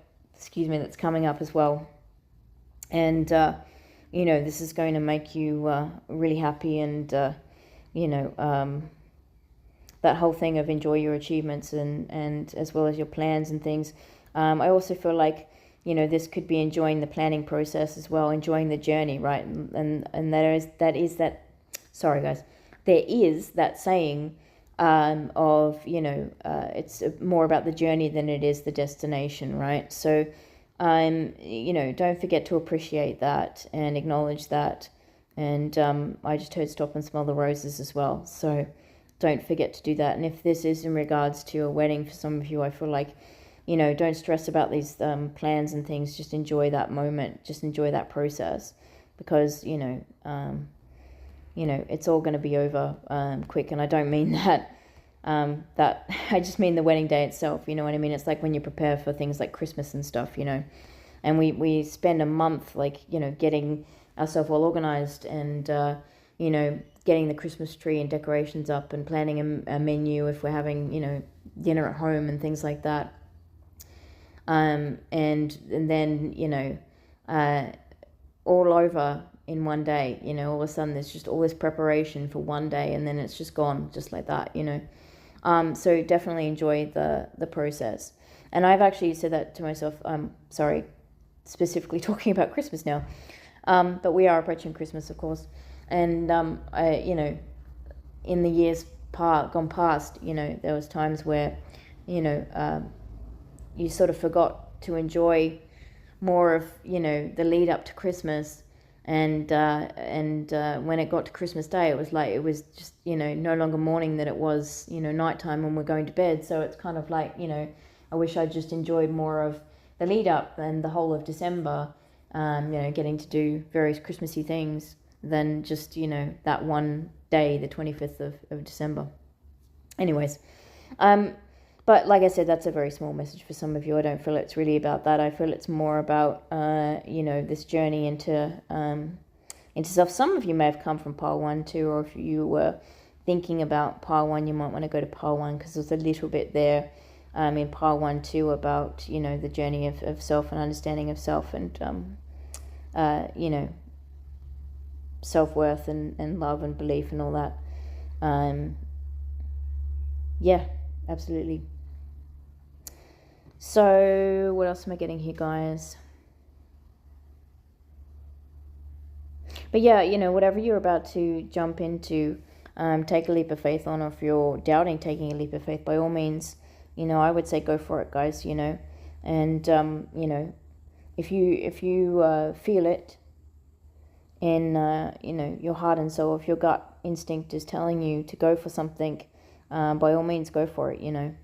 up as well. And, this is going to make you really happy, and, that whole thing of enjoy your achievements and as well as your plans and things. I also feel like, this could be enjoying the planning process as well, enjoying the journey, right? And there is that saying of, it's more about the journey than it is the destination, right? So, don't forget to appreciate that and acknowledge that. And I just heard stop and smell the roses as well. So don't forget to do that. And if this is in regards to a wedding for some of you, I feel like, don't stress about these plans and things. Just enjoy that moment. Just enjoy that process, because, it's all going to be over quick. And I don't mean that. That I just mean the wedding day itself, you know what I mean? It's like when you prepare for things like Christmas and stuff, and we spend a month getting ourselves all organized, and getting the Christmas tree and decorations up, and planning a menu if we're having dinner at home and things like that, and then all over in one day. All of a sudden there's just all this preparation for one day, and then it's just gone just like that. So definitely enjoy the process. And I've actually said that to myself. Sorry, specifically talking about Christmas now, but we are approaching Christmas, of course. And I, in the years gone past, there was times where, you sort of forgot to enjoy more of, the lead up to Christmas. And when it got to Christmas Day, it was just, no longer morning than it was, nighttime when we're going to bed. So it's kind of like, I wish I just enjoyed more of the lead up and the whole of December, getting to do various Christmassy things than just, that one day, the 25th of December. Anyways, but like I said, that's a very small message for some of you. I don't feel it's really about that. I feel it's more about, this journey into self. Some of you may have come from pile 1 too, or if you were thinking about pile 1, you might want to go to pile 1, because there's a little bit there in pile 1 too about, the journey of self and understanding of self, and, self-worth and love and belief and all that. absolutely. So what else am I getting here, guys? But yeah, you know, whatever you're about to jump into, take a leap of faith on. Or if you're doubting taking a leap of faith, by all means, you know, I would say go for it, guys. You know, and you know, if you feel it in you know, your heart and soul, if your gut instinct is telling you to go for something, by all means, go for it. You know,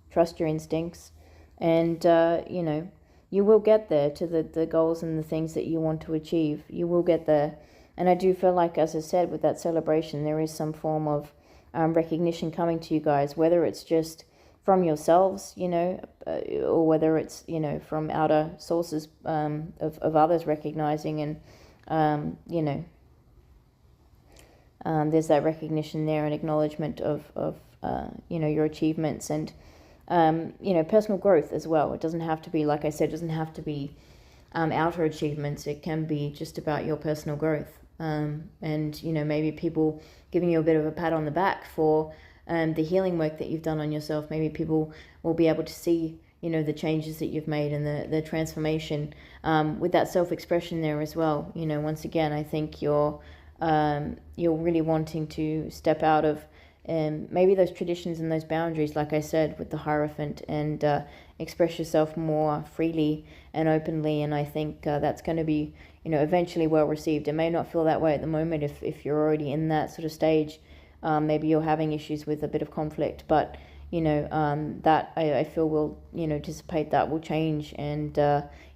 trust your instincts, and you know, you will get there to the goals and the things that you want to achieve. You will get there. And I do feel like, as I said, with that celebration, there is some form of recognition coming to you guys, whether it's just from yourselves, you know, or whether it's, you know, from outer sources of others recognizing. And, you know, there's that recognition there and acknowledgement of you know, your achievements and, you know, personal growth as well. It doesn't have to be, like I said, it doesn't have to be outer achievements. It can be just about your personal growth. And, you know, maybe people giving you a bit of a pat on the back for the healing work that you've done on yourself. Maybe people will be able to see, you know, the changes that you've made and the transformation with that self-expression there as well. You know, once again, I think you're really wanting to step out of maybe those traditions and those boundaries, like I said, with the Hierophant, and express yourself more freely and openly. And I think that's going to be, you know, eventually well received. It may not feel that way at the moment if you're already in that sort of stage. Maybe you're having issues with a bit of conflict, but, you know, that I feel will, you know, dissipate, that will change. And,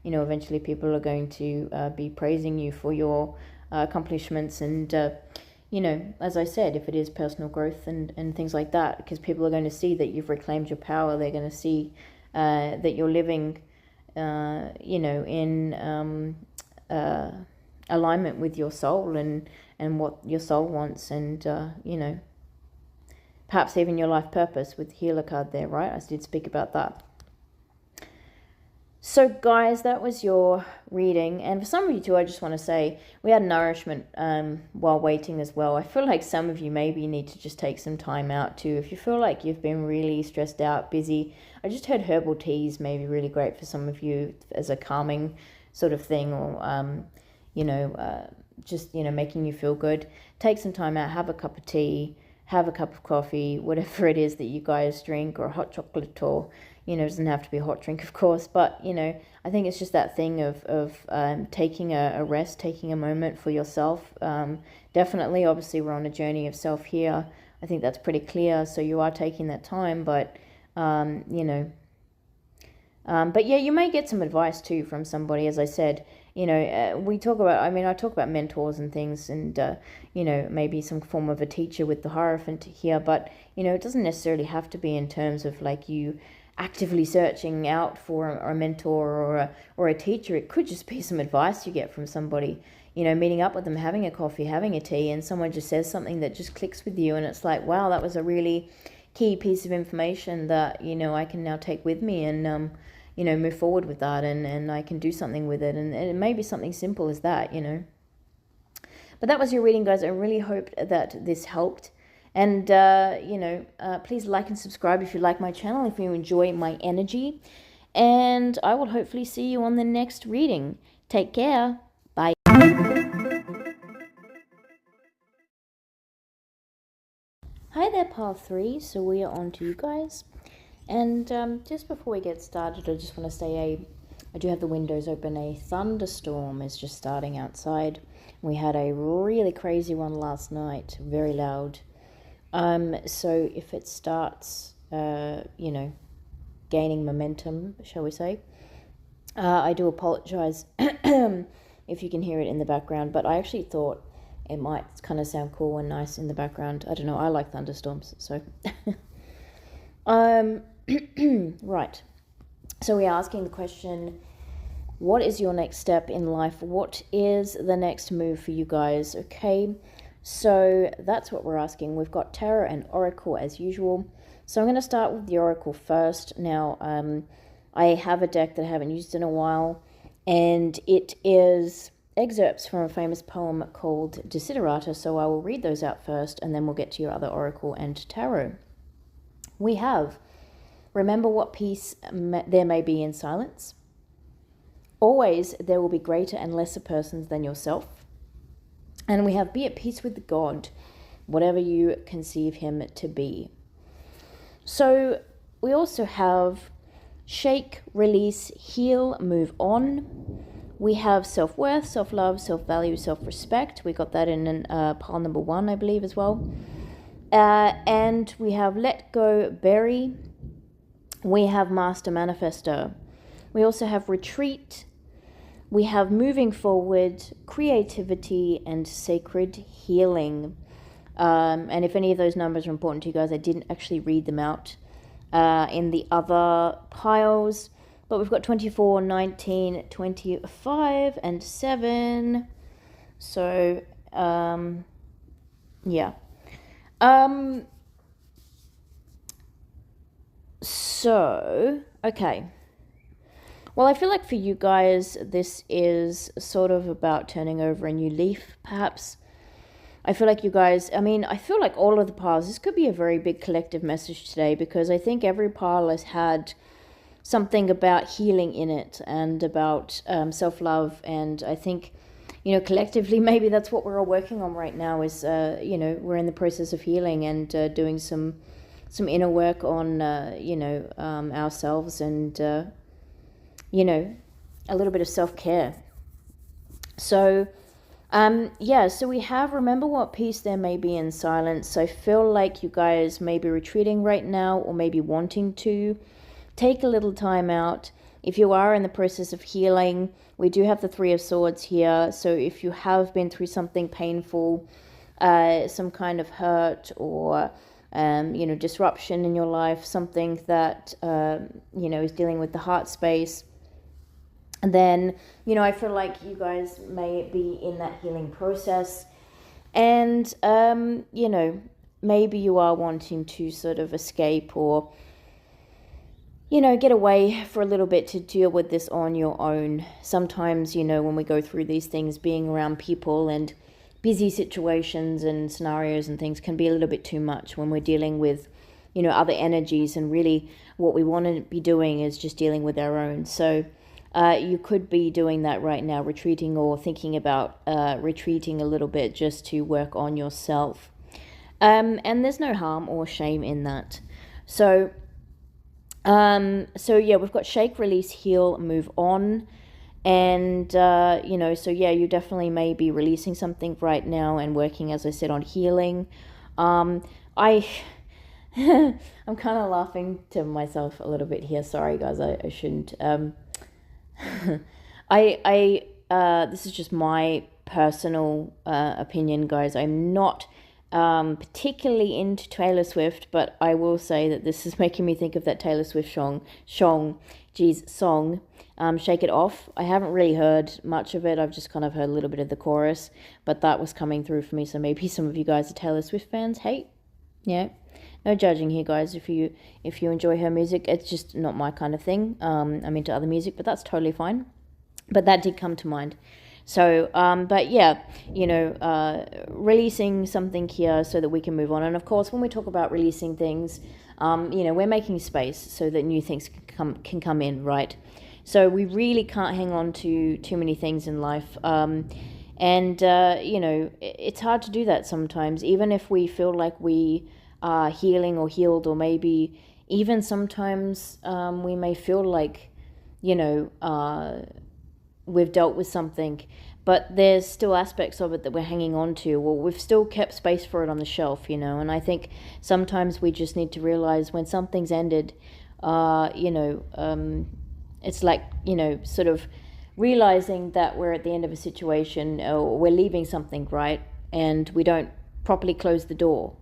you know, eventually people are going to be praising you for your accomplishments. And, you know, as I said, if it is personal growth and things like that, because people are going to see that you've reclaimed your power. They're going to see that you're living, you know, in alignment with your soul and what your soul wants, and, you know, perhaps even your life purpose with the healer card there, right? I did speak about that. So guys, that was your reading. And for some of you too, I just want to say we had nourishment while waiting as well. I feel like some of you maybe need to just take some time out too. If you feel like you've been really stressed out, busy, I just heard herbal teas may be really great for some of you as a calming sort of thing, or you know, just, you know, making you feel good. Take some time out, have a cup of tea, have a cup of coffee, whatever it is that you guys drink, or a hot chocolate, or, you know, it doesn't have to be a hot drink, of course, but, you know, I think it's just that thing of taking a rest, taking a moment for yourself. Definitely, obviously, we're on a journey of self here. I think that's pretty clear, so you are taking that time, but, you know, but yeah, you may get some advice too from somebody, as I said. You know, we talk about, I mean, I talk about mentors and things, and, you know, or some form of a teacher with the Hierophant here, but, you know, it doesn't necessarily have to be in terms of like you actively searching out for a mentor or a teacher. It could just be some advice you get from somebody, you know, meeting up with them, having a coffee, having a tea, and someone just says something that just clicks with you, and it's like, wow, that was a really key piece of information that, you know, I can now take with me and, you know, move forward with that, and I can do something with it, and it may be something simple as that, you know. But that was your reading, guys. I really hope that this helped. And, you know, please like and subscribe if you like my channel, if you enjoy my energy. And I will hopefully see you on the next reading. Take care. Bye. Hi there, Pile 3. So we are on to you guys. And just before we get started, I just want to say I do have the windows open. A thunderstorm is just starting outside. We had a really crazy one last night, very loud. So if it starts, you know, gaining momentum, shall we say, I do apologize if you can hear it in the background, but I actually thought it might kind of sound cool and nice in the background. I don't know, I like thunderstorms, so. Right. So we're asking the question, what is your next step in life? What is the next move for you guys? Okay. So that's what we're asking. We've got Tarot and Oracle as usual. So I'm going to start with the Oracle first. Now, I have a deck that I haven't used in a while, and it is excerpts from a famous poem called Desiderata. So I will read those out first, and then we'll get to your other Oracle and Tarot. We have remember what peace there may be in silence. Always there will be greater and lesser persons than yourself. And we have be at peace with God, whatever you conceive him to be. So we also have shake, release, heal, move on. We have self-worth, self-love, self-value, self-respect. We got that in pile number 1, I believe, as well. And we have let go, bury. We have master, manifestor. We also have retreat. We have moving forward, creativity, and sacred healing. And if any of those numbers are important to you guys, I didn't actually read them out in the other piles. But we've got 24, 19, 25, and 7. So, yeah. So, okay. Well, I feel like for you guys, this is sort of about turning over a new leaf, perhaps. I feel like you guys, I feel like all of the piles, this could be a very big collective message today, because I think every pile has had something about healing in it and about self-love. And I think, collectively, maybe that's what we're all working on right now is, we're in the process of healing and doing some inner work on, ourselves and, a little bit of self-care. So, so we have, remember what peace there may be in silence. So I feel like you guys may be retreating right now, or maybe wanting to take a little time out. If you are in the process of healing, we do have the 3 of Swords here. So if you have been through something painful, some kind of hurt or, disruption in your life, something that, is dealing with the heart space, and then, I feel like you guys may be in that healing process. And, maybe you are wanting to sort of escape or, get away for a little bit to deal with this on your own. Sometimes, when we go through these things, being around people and busy situations and scenarios and things can be a little bit too much when we're dealing with, other energies. And really what we want to be doing is just dealing with our own. So you could be doing that right now, retreating or thinking about retreating a little bit just to work on yourself. And there's no harm or shame in that. So, we've got shake, release, heal, move on. And, you definitely may be releasing something right now and working, as I said, on healing. I'm kind of laughing to myself a little bit here. Sorry, guys, I shouldn't. This is just my personal opinion, guys. I'm not particularly into Taylor Swift, but I will say that this is making me think of that Taylor Swift song, Shake It Off. I haven't really heard much of it. I've just kind of heard a little bit of the chorus, but that was coming through for me. So maybe some of you guys are Taylor Swift fans. Hey, yeah, no judging here, guys. If you enjoy her music, it's just not my kind of thing. I'm into other music, but that's totally fine. But that did come to mind. So, releasing something here so that we can move on. And of course, when we talk about releasing things, we're making space so that new things can come in, right? So we really can't hang on to too many things in life. It's hard to do that sometimes, even if we feel like we are healing or healed, or maybe even sometimes we may feel like, we've dealt with something, but there's still aspects of it that we're hanging on to. Well, we've still kept space for it on the shelf, and I think sometimes we just need to realize when something's ended, it's like, sort of realizing that we're at the end of a situation, or we're leaving something, right? And we don't properly close the door,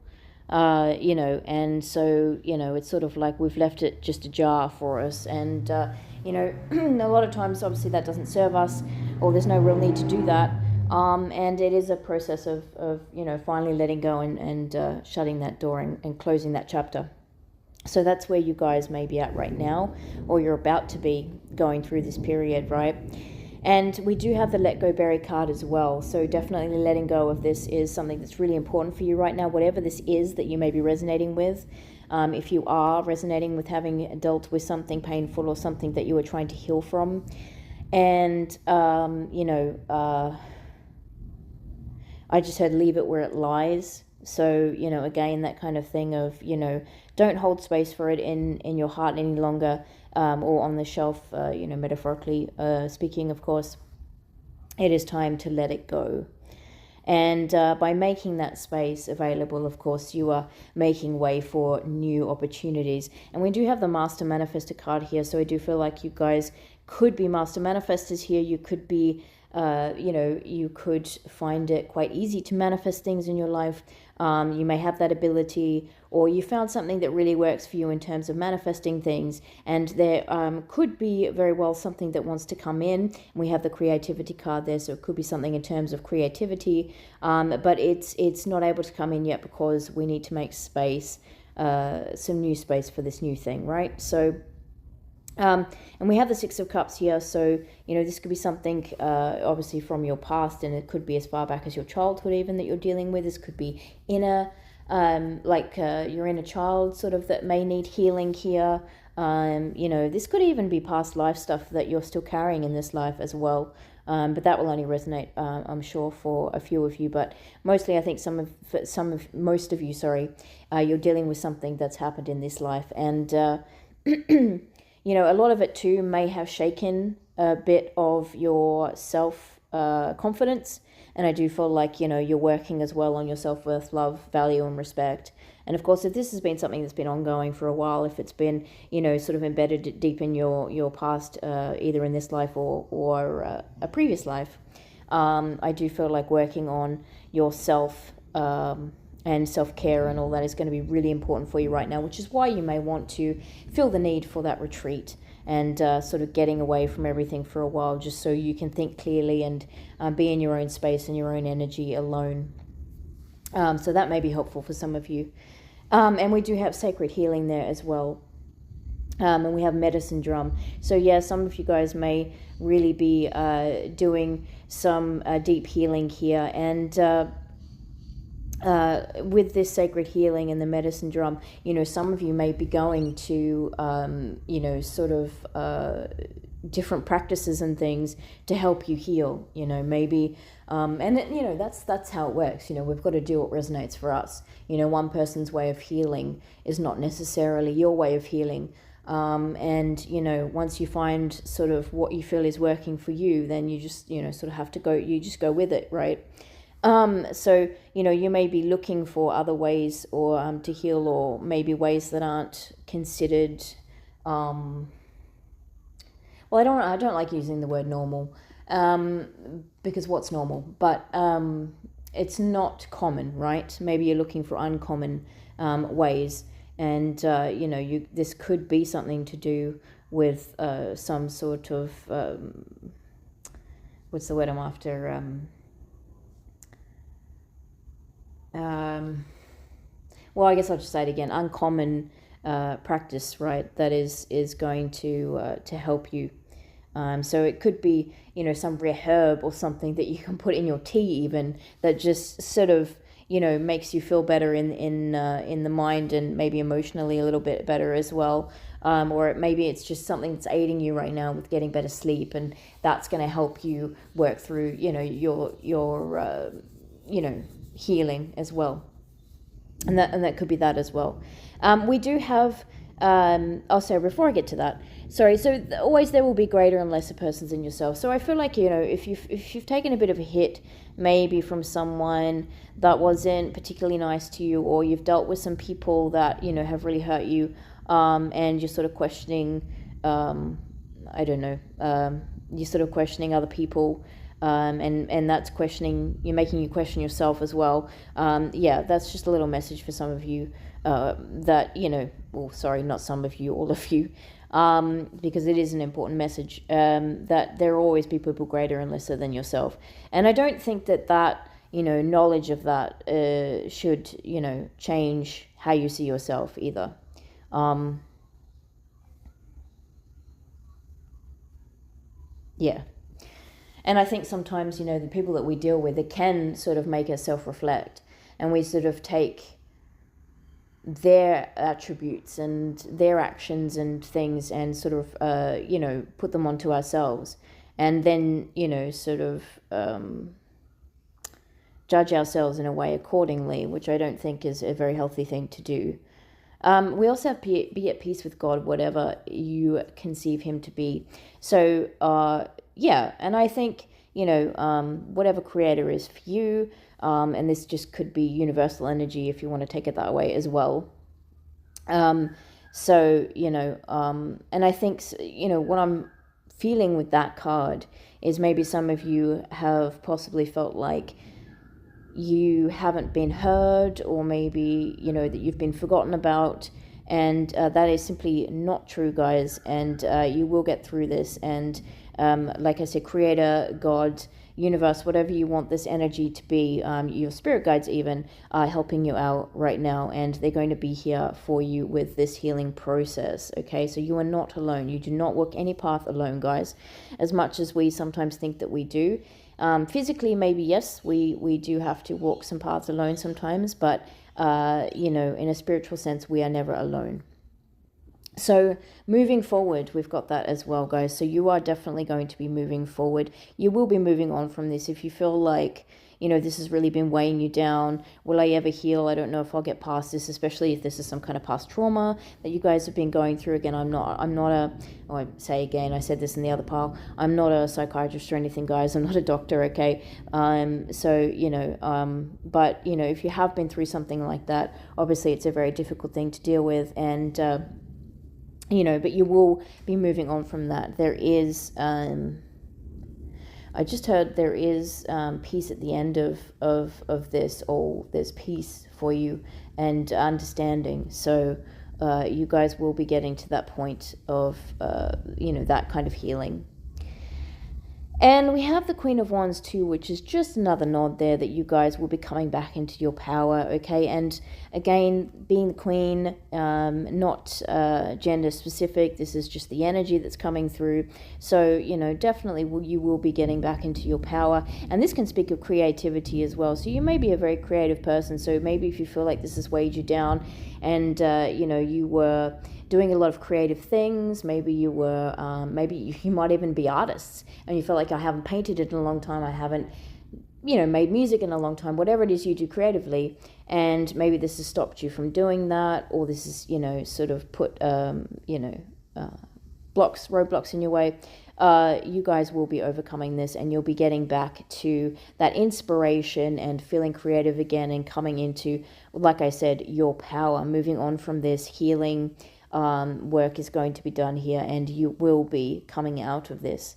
and so, it's sort of like we've left it just ajar for us. And, a lot of times, obviously, that doesn't serve us, or there's no real need to do that. And it is a process of finally letting go and shutting that door and closing that chapter. So that's where you guys may be at right now, or you're about to be going through this period, right? And we do have the Let Go Bury card as well. So definitely letting go of this is something that's really important for you right now, whatever this is that you may be resonating with. if you are resonating with having dealt with something painful or something that you were trying to heal from. And, I just heard leave it where it lies. So, again, that kind of thing of, don't hold space for it in your heart any longer, or on the shelf, metaphorically speaking, of course. It is time to let it go. And by making that space available, of course, you are making way for new opportunities. And we do have the Master Manifestor card here, so I do feel like you guys could be Master Manifestors here. You could be, you could find it quite easy to manifest things in your life. You may have that ability, or you found something that really works for you in terms of manifesting things, and there could be very well something that wants to come in. We have the creativity card there, so it could be something in terms of creativity, but it's not able to come in yet because we need to make space, some new space for this new thing, right? So and we have the Six of Cups here, so this could be something obviously from your past, and it could be as far back as your childhood even that you're dealing with. This could be inner, your inner child sort of that may need healing here. This could even be past life stuff that you're still carrying in this life as well. But that will only resonate, I'm sure, for a few of you. But mostly, I think most of you, you're dealing with something that's happened in this life, and a lot of it too may have shaken a bit of your self confidence. And I do feel like, you're working as well on your self-worth, love, value, and respect. And of course, if this has been something that's been ongoing for a while, if it's been, sort of embedded deep in your past, either in this life or a previous life, I do feel like working on yourself and self-care and all that is going to be really important for you right now, which is why you may want to feel the need for that retreat and sort of getting away from everything for a while, just so you can think clearly and be in your own space and your own energy alone. So that may be helpful for some of you. And we do have sacred healing there as well. And we have medicine drum. So yeah, some of you guys may really be doing some deep healing here. And with this sacred healing and the medicine drum, some of you may be going to, different practices and things to help you heal, maybe, that's how it works. We've got to do what resonates for us. One person's way of healing is not necessarily your way of healing. And once you find sort of what you feel is working for you, then you just, sort of have to go, you just go with it, right? So, you may be looking for other ways or to heal, or maybe ways that aren't considered, well, I don't like using the word normal, because what's normal? But it's not common, right? Maybe you're looking for uncommon ways, and this could be something to do with some sort of what's the word I'm after? Well, I guess I'll just say it again. Uncommon practice, right? That is going to help you. So it could be, some rare herb or something that you can put in your tea, even, that just sort of, makes you feel better in the mind and maybe emotionally a little bit better as well. Or maybe it's just something that's aiding you right now with getting better sleep, and that's going to help you work through, your healing as well. And that could be that as well. We do have, sorry, before I get to that, so always there will be greater and lesser persons in yourself. So I feel like, if you've taken a bit of a hit, maybe from someone that wasn't particularly nice to you, or you've dealt with some people that, have really hurt you, and you're sort of questioning, you're sort of questioning other people, and that's making you question yourself as well. That's just a little message for some of you, that, not some of you, all of you, because it is an important message, that there will always be people greater and lesser than yourself. And I don't think that knowledge of that should, change how you see yourself either. And I think sometimes, the people that we deal with, it can sort of make us self-reflect, and we sort of take their attributes and their actions and things, and sort of, put them onto ourselves, and then, sort of judge ourselves in a way accordingly, which I don't think is a very healthy thing to do. We also have be at peace with God, whatever you conceive him to be. So, and I think, whatever creator is for you, and this just could be universal energy if you want to take it that way as well. And I think, what I'm feeling with that card is maybe some of you have possibly felt like you haven't been heard, or maybe, that you've been forgotten about. And that is simply not true, guys. And you will get through this. And like I said, creator, God, universe, whatever you want this energy to be, your spirit guides even are helping you out right now, and they're going to be here for you with this healing process. Okay, so you are not alone. You do not walk any path alone, guys, as much as we sometimes think that we do. Physically, maybe yes, we do have to walk some paths alone sometimes, but in a spiritual sense, we are never alone. So moving forward, we've got that as well, guys. So you are definitely going to be moving forward. You will be moving on from this. If you feel like, this has really been weighing you down, will I ever heal? I don't know if I'll get past this, especially if this is some kind of past trauma that you guys have been going through. Again, I said this in the other pile, I'm not a psychiatrist or anything, guys. I'm not a doctor, okay? But, if you have been through something like that, obviously it's a very difficult thing to deal with, and, but you will be moving on from that. There is, I just heard there is peace at the end of this, or there's peace for you and understanding. So you guys will be getting to that point of, that kind of healing. And we have the Queen of Wands too, which is just another nod there that you guys will be coming back into your power, okay? And again, being the Queen, not gender specific, this is just the energy that's coming through. So, definitely you will be getting back into your power. And this can speak of creativity as well. So you may be a very creative person. So maybe if you feel like this has weighed you down, and, you were doing a lot of creative things, maybe you were, you might even be artists, and you feel like, I haven't painted in a long time, I haven't, made music in a long time, whatever it is you do creatively, and maybe this has stopped you from doing that, or this is, sort of put, roadblocks in your way. You guys will be overcoming this, and you'll be getting back to that inspiration and feeling creative again, and coming into, like I said, your power, moving on from this healing work is going to be done here, and you will be coming out of this.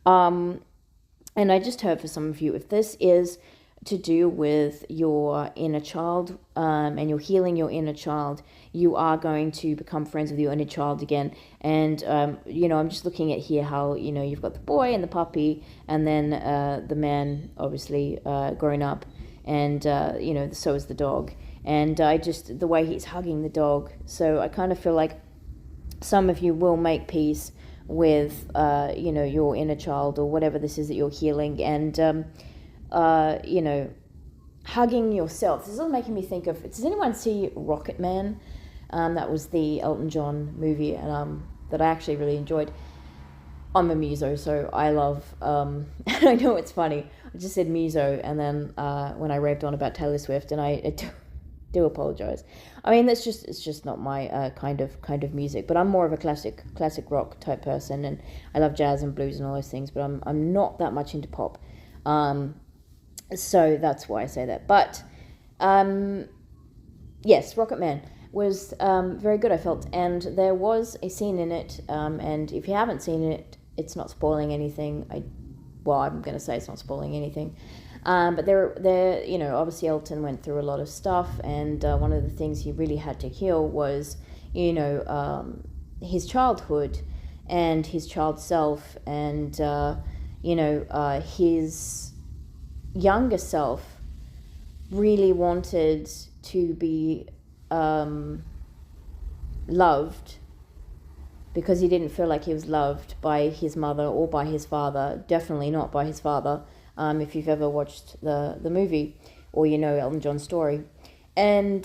And I just heard for some of you, if this is to do with your inner child, and you're healing your inner child, you are going to become friends with your inner child again. And, I'm just looking at here how, you've got the boy and the puppy, and then the man, obviously, grown up, and, so is the dog. And the way he's hugging the dog. So I kind of feel like some of you will make peace with, your inner child, or whatever this is that you're healing. And, hugging yourself. This is all making me think of, does anyone see Rocket Man? That was the Elton John movie, that I actually really enjoyed. I'm a muso, so I love, I know it's funny, I just said muso, and then when I raved on about Taylor Swift, and I do apologize. I mean, it's just not my kind of music, but I'm more of a classic rock type person, and I love jazz and blues and all those things, but I'm not that much into pop. So that's why I say that. But yes, Rocket Man was very good, I felt, and there was a scene in it, and if you haven't seen it, it's not spoiling anything. I'm going to say it's not spoiling anything. But there, obviously Elton went through a lot of stuff, and one of the things he really had to heal was, his childhood and his child self, and, his younger self really wanted to be loved, because he didn't feel like he was loved by his mother or by his father, definitely not by his father. If you've ever watched the movie, or Elton John's story. And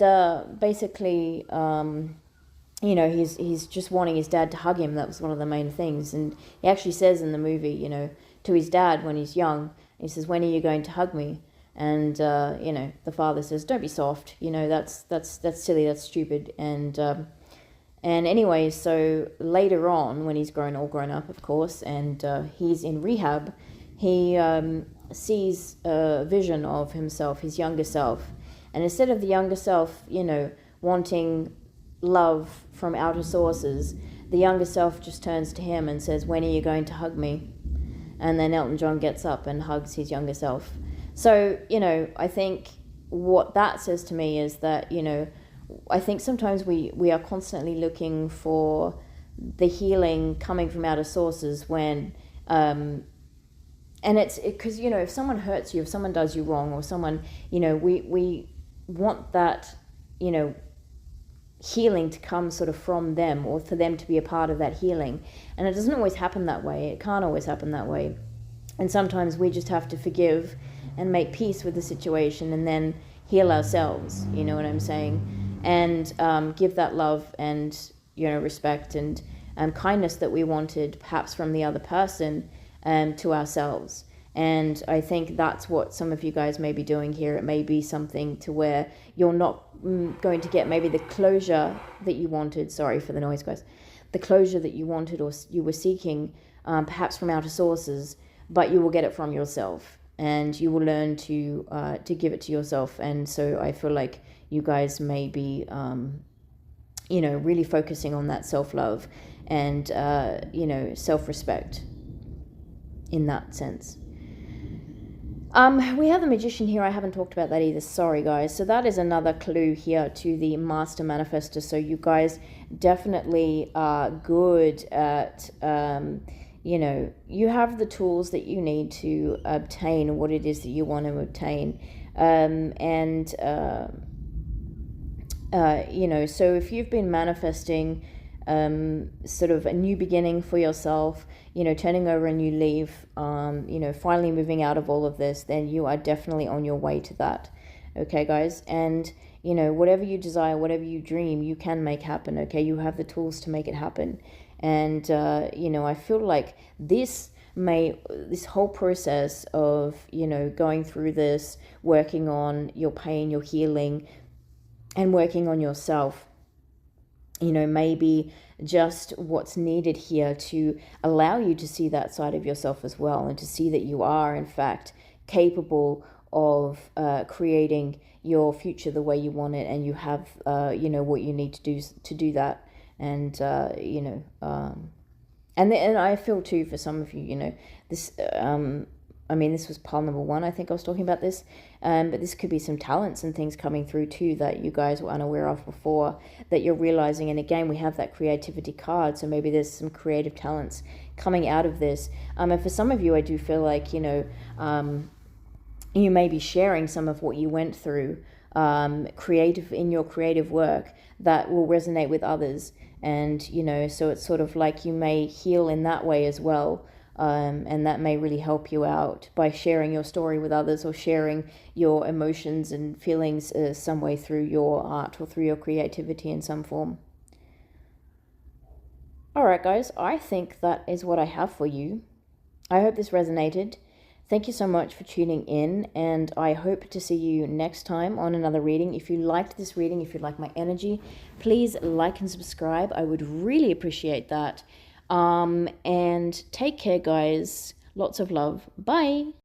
basically, you know, he's just wanting his dad to hug him. That was one of the main things. And he actually says in the movie, you know, to his dad when he's young, he says, "When are you going to hug me?" And you know, the father says, "Don't be soft. You know, that's silly. That's stupid." And anyway, so later on, when he's all grown up, of course, and he's in rehab, he sees a vision of himself, his younger self. And instead of the younger self, you know, wanting love from outer sources, the younger self just turns to him and says, "When are you going to hug me?" And then Elton John gets up and hugs his younger self. So, you know, I think what that says to me is that, you know, I think sometimes we are constantly looking for the healing coming from outer sources when, and it's because, you know, if someone hurts you, if someone does you wrong, or someone, you know, we want that, you know, healing to come sort of from them, or for them to be a part of that healing. And it doesn't always happen that way. It can't always happen that way. And sometimes we just have to forgive and make peace with the situation and then heal ourselves, you know what I'm saying? And give that love and, you know, respect and kindness that we wanted perhaps from the other person to ourselves. And I think that's what some of you guys may be doing here. It may be something to where you're not going to get maybe the closure that you wanted. Sorry for the noise, guys. The closure that you wanted or you were seeking, perhaps from outer sources, but you will get it from yourself, and you will learn to give it to yourself. And so I feel like you guys may be, you know, really focusing on that self-love and, you know, self-respect in that sense. We have the Magician here. I haven't talked about that either. Sorry, guys. So that is another clue here to the Master Manifestor. So you guys definitely are good at, you know, you have the tools that you need to obtain what it is that you want to obtain. You know, so if you've been manifesting sort of a new beginning for yourself, you know, turning over a new leaf, you know, finally moving out of all of this, then you are definitely on your way to that. Okay, guys? And, you know, whatever you desire, whatever you dream, you can make happen, okay? You have the tools to make it happen. And, you know, I feel like this whole process of, you know, going through this, working on your pain, your healing, and working on yourself, you know, maybe just what's needed here to allow you to see that side of yourself as well, and to see that you are in fact capable of creating your future the way you want it, and you have you know, what you need to do that. And you know, and I feel too for some of you, you know, this I mean, this was pile number 1, I think I was talking about this, but this could be some talents and things coming through too that you guys were unaware of before, that you're realizing. And again, we have that creativity card, so maybe there's some creative talents coming out of this. And for some of you, I do feel like, you know, you may be sharing some of what you went through in your creative work that will resonate with others. And, you know, so it's sort of like you may heal in that way as well. And that may really help you out by sharing your story with others, or sharing your emotions and feelings some way through your art or through your creativity in some form. All right, guys, I think that is what I have for you. I hope this resonated. Thank you so much for tuning in, and I hope to see you next time on another reading. If you liked this reading, if you like my energy, please like and subscribe. I would really appreciate that. And take care, guys. Lots of love. Bye.